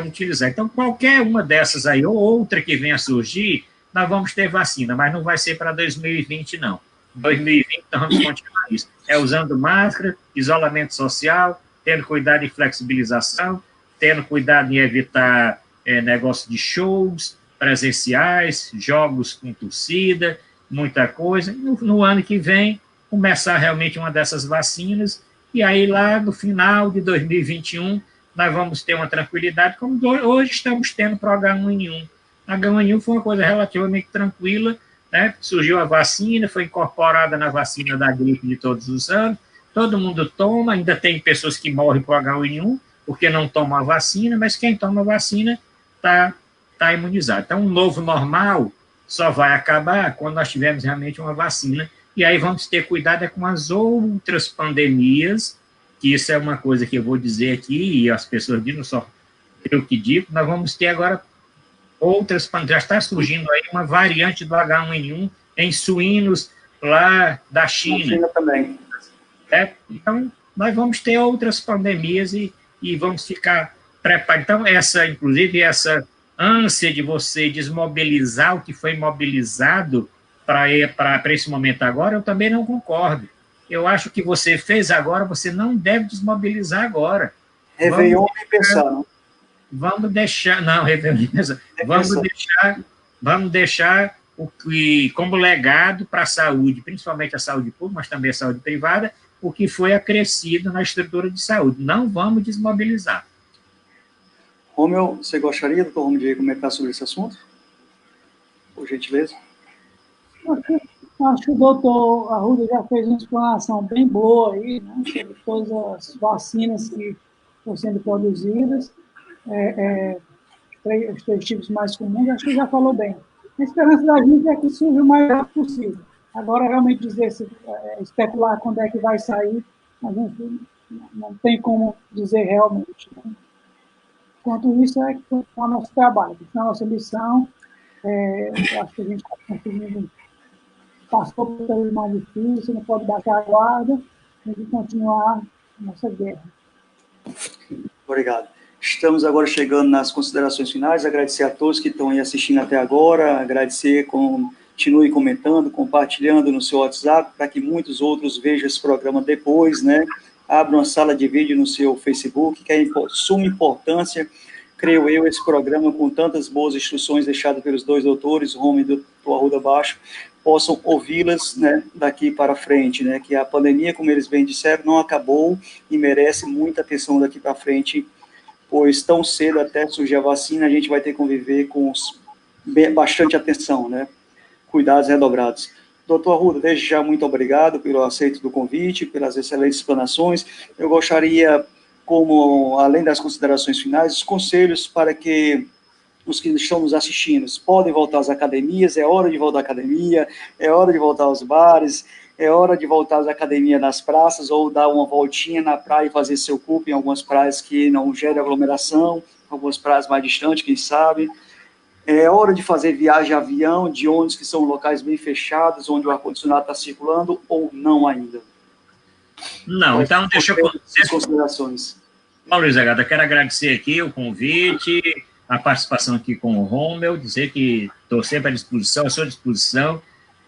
utilizar. Então, qualquer uma dessas aí, ou outra que venha a surgir, nós vamos ter vacina, mas não vai ser para 2020, não. 2020, nós vamos continuar isso. Usando máscara, isolamento social, tendo cuidado de flexibilização, tendo cuidado em evitar negócio de shows presenciais, jogos com torcida, muita coisa. No ano que vem, começar realmente uma dessas vacinas, e aí lá no final de 2021, nós vamos ter uma tranquilidade, como hoje estamos tendo para o H1N1. A H1N1 foi uma coisa relativamente tranquila, né? Surgiu a vacina, foi incorporada na vacina da gripe de todos os anos, todo mundo toma, ainda tem pessoas que morrem por H1N1, porque não tomam a vacina, mas quem toma a vacina está imunizado. Então, um novo normal só vai acabar quando nós tivermos realmente uma vacina, e aí vamos ter cuidado com as outras pandemias, que isso é uma coisa que eu vou dizer aqui, e as pessoas dizem, não só eu que digo, nós vamos ter agora outras pandemias, já está surgindo aí uma variante do H1N1 em suínos lá da China. China também. Então, nós vamos ter outras pandemias e vamos ficar preparados. Então, inclusive, essa ânsia de você desmobilizar o que foi mobilizado para esse momento agora, eu também não concordo. Eu acho que você fez agora, você não deve desmobilizar agora. Réveillon e pensar, não? Vamos deixar... Não, Réveillon e pensar. Vamos deixar o que, como legado para a saúde, principalmente a saúde pública, mas também a saúde privada, o que foi acrescido na estrutura de saúde. Não vamos desmobilizar. Romeu, você gostaria, doutor Romeu, de comentar sobre esse assunto? Por gentileza. Acho que o doutor Arruda já fez uma explanação bem boa aí, né, sobre todas as vacinas que estão sendo produzidas, os três tipos mais comuns, acho que já falou bem. A esperança da gente é que surja o mais rápido possível. Agora, realmente, especular quando é que vai sair, a gente não tem como dizer realmente. Né? Enquanto isso, é o nosso trabalho, a nossa missão. Eu acho que a gente está conseguindo, passou por um período mais difícil, não pode baixar a guarda, tem que continuar nossa guerra. Obrigado. Estamos agora chegando nas considerações finais, agradecer a todos que estão aí assistindo até agora, agradecer, continue comentando, compartilhando no seu WhatsApp, para que muitos outros vejam esse programa depois, né? Abra uma sala de vídeo no seu Facebook, que é de suma importância, creio eu, esse programa, com tantas boas instruções deixadas pelos dois doutores, Romeu e doutor Arruda Baixo, possam ouvi-las, né, daqui para frente, né? Que a pandemia, como eles bem disseram, não acabou e merece muita atenção daqui para frente, pois tão cedo até surgir a vacina, a gente vai ter que conviver com bastante atenção, né? Cuidados redobrados. Doutor Arruda, desde já, muito obrigado pelo aceito do convite, pelas excelentes explanações. Eu gostaria, como, além das considerações finais, os conselhos para que os que estão nos assistindo podem voltar às academias, é hora de voltar à academia, é hora de voltar aos bares, é hora de voltar às academias nas praças, ou dar uma voltinha na praia e fazer seu cupo em algumas praias que não gerem aglomeração, algumas praias mais distantes, quem sabe. É hora de fazer viagem de avião, de ônibus, que são locais bem fechados, onde o ar-condicionado está circulando, ou não ainda? Não, então deixa eu... As considerações. Bom, Luiz Agada, quero agradecer aqui o convite, a participação aqui com o Romeu, dizer que estou sempre à disposição, à sua disposição,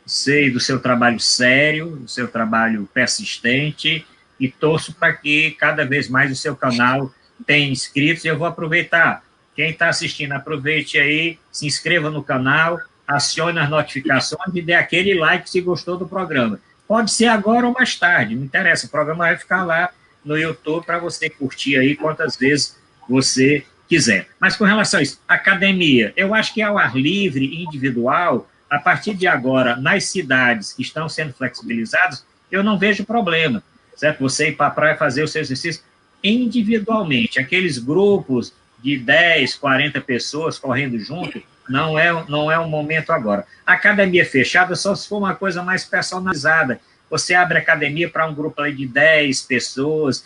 sei do seu trabalho sério, do seu trabalho persistente, e torço para que cada vez mais o seu canal tenha inscritos, e eu vou aproveitar. Quem está assistindo, aproveite aí, se inscreva no canal, acione as notificações e dê aquele like se gostou do programa. Pode ser agora ou mais tarde, não interessa, o programa vai ficar lá no YouTube para você curtir aí quantas vezes você quiser. Mas com relação a isso, academia, eu acho que ao ar livre, individual, a partir de agora, nas cidades que estão sendo flexibilizadas, eu não vejo problema, certo? Você ir para a praia fazer o seu exercício individualmente. Aqueles grupos de 10, 40 pessoas correndo junto, não é um momento agora. A academia fechada só se for uma coisa mais personalizada. Você abre academia para um grupo ali de 10 pessoas,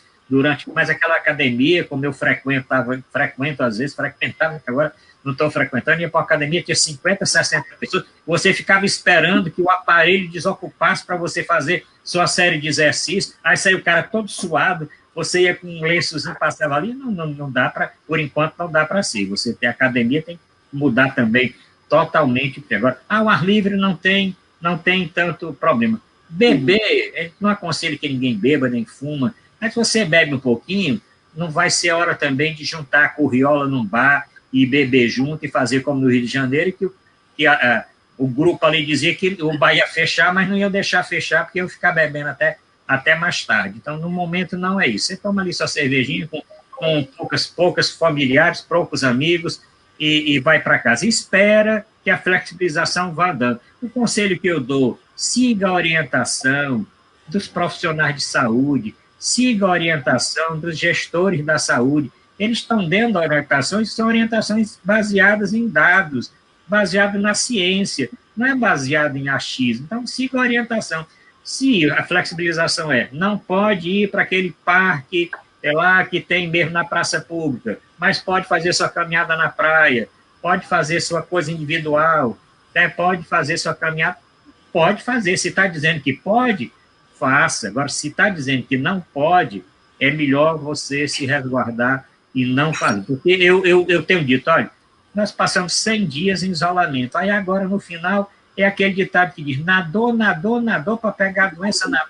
mas aquela academia, como eu frequentava às vezes, frequentava, agora não estou frequentando, ia para a academia, tinha 50, 60 pessoas, você ficava esperando que o aparelho desocupasse para você fazer sua série de exercícios, aí saiu o cara todo suado, você ia com um lençozinho, passava ali, não dá para, por enquanto não dá para si, você tem academia, tem que mudar também totalmente, porque agora, ao ar livre não tem tanto problema. Beber, não aconselho que ninguém beba, nem fuma, mas se você bebe um pouquinho, não vai ser hora também de juntar a curriola num bar e beber junto e fazer como no Rio de Janeiro, que o grupo ali dizia que o bar ia fechar, mas não ia deixar fechar, porque ia ficar bebendo até mais tarde. Então, no momento, não é isso. Você toma ali sua cervejinha com poucas familiares, poucos amigos, e vai para casa. E espera que a flexibilização vá dando. O conselho que eu dou, siga a orientação dos profissionais de saúde, siga a orientação dos gestores da saúde. Eles estão dando orientações, são orientações baseadas em dados, baseadas na ciência, não é baseado em achismo. Então, siga a orientação. Se a flexibilização não pode ir para aquele parque lá que tem mesmo na praça pública, mas pode fazer sua caminhada na praia, pode fazer sua coisa individual, pode fazer sua caminhada, pode fazer. Se está dizendo que pode, faça. Agora, se está dizendo que não pode, é melhor você se resguardar e não fazer. Porque eu tenho dito, olha, nós passamos 100 dias em isolamento. Aí agora, no final, é aquele ditado que diz, nadou para pegar a doença na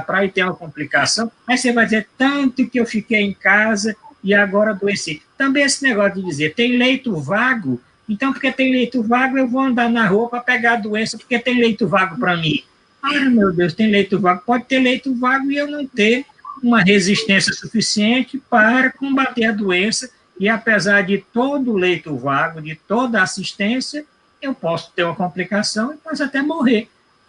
praia, e tem uma complicação, aí você vai dizer, tanto que eu fiquei em casa e agora adoeci. Também esse negócio de dizer, tem leito vago, então porque tem leito vago, eu vou andar na rua para pegar a doença, porque tem leito vago para mim. Ah, meu Deus, tem leito vago. Pode ter leito vago e eu não ter uma resistência suficiente para combater a doença, e apesar de todo o leito vago, de toda a assistência, eu posso ter uma complicação e posso até morrer,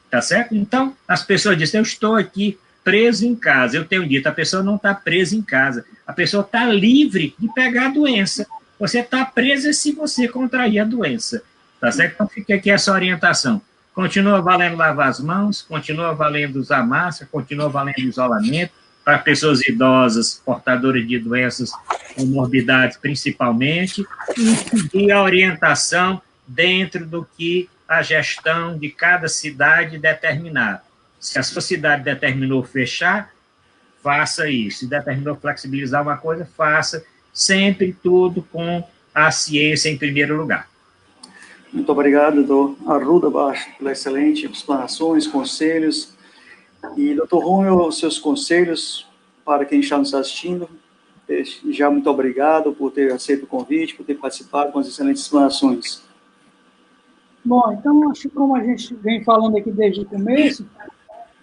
tá certo? Então, as pessoas dizem, eu estou aqui preso em casa. Eu tenho dito, a pessoa não está presa em casa, a pessoa está livre de pegar a doença. Você está presa se você contrair a doença, tá certo? Então, fica aqui essa orientação. Continua valendo lavar as mãos, continua valendo usar máscara, continua valendo isolamento, para pessoas idosas, portadoras de doenças, comorbidades principalmente, e seguir a orientação dentro do que a gestão de cada cidade determinar. Se a sua cidade determinou fechar, faça isso. Se determinou flexibilizar uma coisa, faça. Sempre tudo com a ciência em primeiro lugar. Muito obrigado, doutor Arruda Bastos, pelas excelentes explanações, conselhos. E, doutor Romeu, os seus conselhos para quem está nos assistindo. Já muito obrigado por ter aceito o convite, por ter participado com as excelentes explanações. Bom, então, acho que como a gente vem falando aqui desde o começo,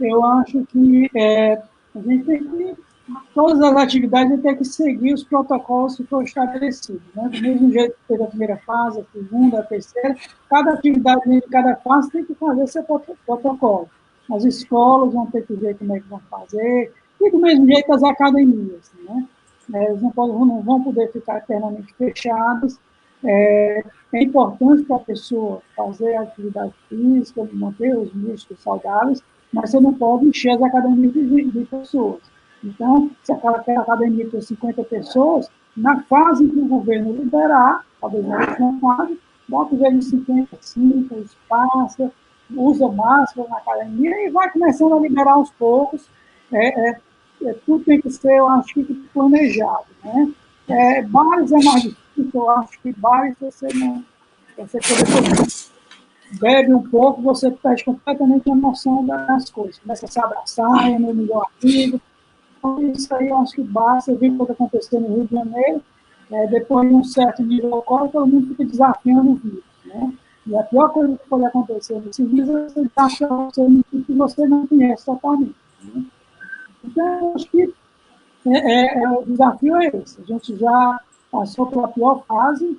eu acho que a gente tem que, todas as atividades, tem que seguir os protocolos que foram estabelecidos, né? Do mesmo jeito que teve a primeira fase, a segunda, a terceira, cada atividade de cada fase tem que fazer seu protocolo. As escolas vão ter que ver como é que vão fazer, e do mesmo jeito as academias, né? Eles não vão poder ficar eternamente fechadas. É importante para a pessoa fazer atividade física, manter os músculos saudáveis, mas você não pode encher as academias de pessoas. Então, se aquela academia tem 50 pessoas, na fase em que o governo liberar, talvez na última fase, bota o de 55, espaça, usa máscara na academia e vai começando a liberar aos poucos. Tudo tem que ser, eu acho, que planejado, né? Bares é mais difícil, eu acho que bares você não... Você bebe um pouco, você perde completamente a noção das coisas. Começa a se abraçar, é meu melhor amigo. Então, isso aí eu acho que basta. Eu vi o que está acontecendo no Rio de Janeiro. Depois de um certo nível alcoólico, todo mundo fica desafiando o vírus, né? E a pior coisa que pode acontecer nesse vírus é você achar que você não conhece totalmente, né? Então, eu acho que o desafio é esse. A gente já passou pela pior fase,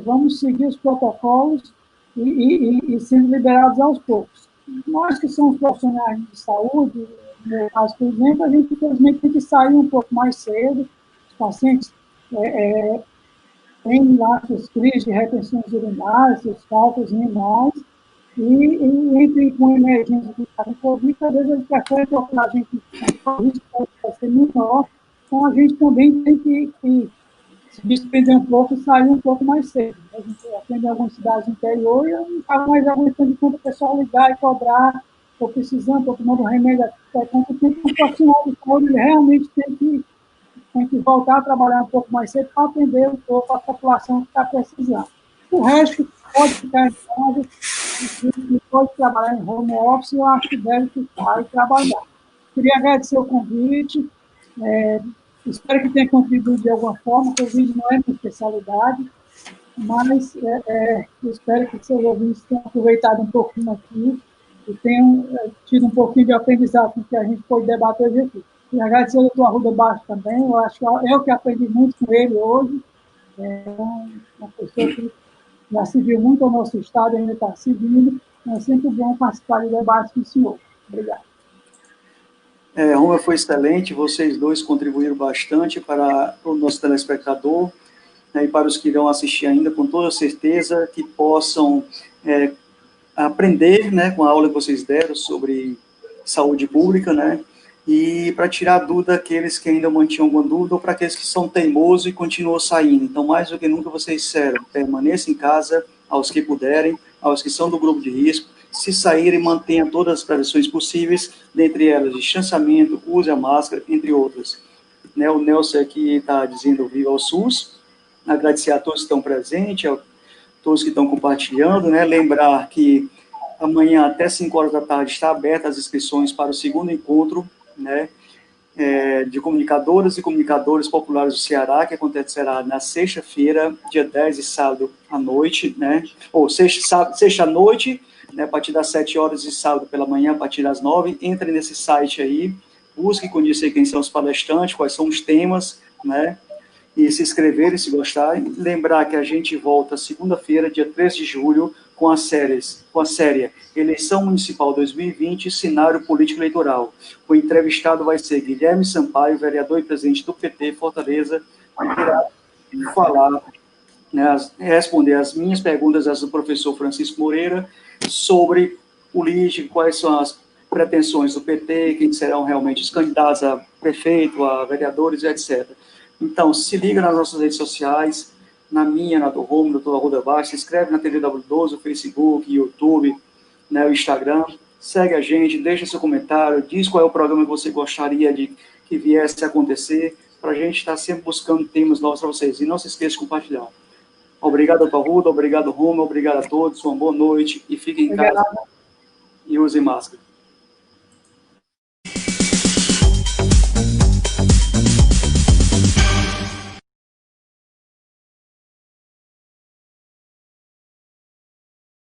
vamos seguir os protocolos e sendo liberados aos poucos. Nós que somos profissionais de saúde, no meu caso, por exemplo, a gente, infelizmente, tem que sair um pouco mais cedo. Os pacientes têm lá suas crises de retenções urinárias, seus cálculos renais, e entre com emergência de Covid, às vezes eles preferem procurar a gente com risco pode ser menor, então a gente também tem que se despender um pouco e sair um pouco mais cedo. A gente atende em algumas cidades do interior e eu não estava mais aguentando quando o pessoal ligar e cobrar, estou precisando, estou tomando remédio, quanto tempo o profissional de saúde ele realmente tem que voltar a trabalhar um pouco mais cedo para atender um pouco a população que está precisando. O resto pode ficar em casa, pode trabalhar em home office, eu acho que deve ficar e trabalhar. Queria agradecer o convite, espero que tenha contribuído de alguma forma, porque o vídeo não é minha especialidade, mas espero que seus ouvintes tenham aproveitado um pouquinho aqui e tenham tido um pouquinho de aprendizado com o que a gente pôde debater hoje aqui. E agradecer ao doutor Arruda Bastos também, eu acho que eu que aprendi muito com ele hoje, uma pessoa que já serviu muito ao nosso Estado, ainda está seguindo, é sempre bom participar de debates com o senhor. Obrigado. Romeu, foi excelente, vocês dois contribuíram bastante para o nosso telespectador, né, e para os que irão assistir ainda, com toda certeza que possam aprender, né, com a aula que vocês deram sobre saúde pública, né, e para tirar a dúvida daqueles que ainda mantinham alguma dúvida, ou para aqueles que são teimosos e continuam saindo. Então, mais do que nunca, vocês disseram, permaneçam em casa, aos que puderem, aos que são do grupo de risco, se saírem, mantenham todas as prevenções possíveis, dentre elas, distanciamento, use a máscara, entre outras. Né, o Nelson aqui está dizendo viva ao SUS, agradecer a todos que estão presentes, a todos que estão compartilhando, né? Lembrar que amanhã, até 5 horas da tarde, está aberta as inscrições para o segundo encontro, né? De comunicadoras e comunicadores populares do Ceará, que acontecerá na sexta-feira, dia 10 e sábado à noite, né? Ou sexta à noite, né, a partir das 7 horas, e sábado pela manhã, a partir das 9. Entre nesse site aí, busque conhecer quem são os palestrantes, quais são os temas, né? E se inscreverem, se gostarem. Lembrar que a gente volta segunda-feira, dia 3 de julho, com a série Eleição Municipal 2020, Cenário Político Eleitoral. O entrevistado vai ser Guilherme Sampaio, vereador e presidente do PT Fortaleza, que irá falar, né, responder as minhas perguntas, as do professor Francisco Moreira, sobre política, quais são as pretensões do PT, quem serão realmente os candidatos a prefeito, a vereadores, etc. Então, se liga nas nossas redes sociais, na minha, na do Romulo, do Arruda Baixo, se inscreve na TVW12, o Facebook, YouTube, né, o Instagram, segue a gente, deixa seu comentário, diz qual é o programa que você gostaria de que viesse a acontecer, para a gente estar sempre buscando temas novos para vocês. E não se esqueça de compartilhar. Obrigado, doutor Arruda, obrigado, Romulo, obrigado a todos, uma boa noite e fiquem em casa e usem máscara.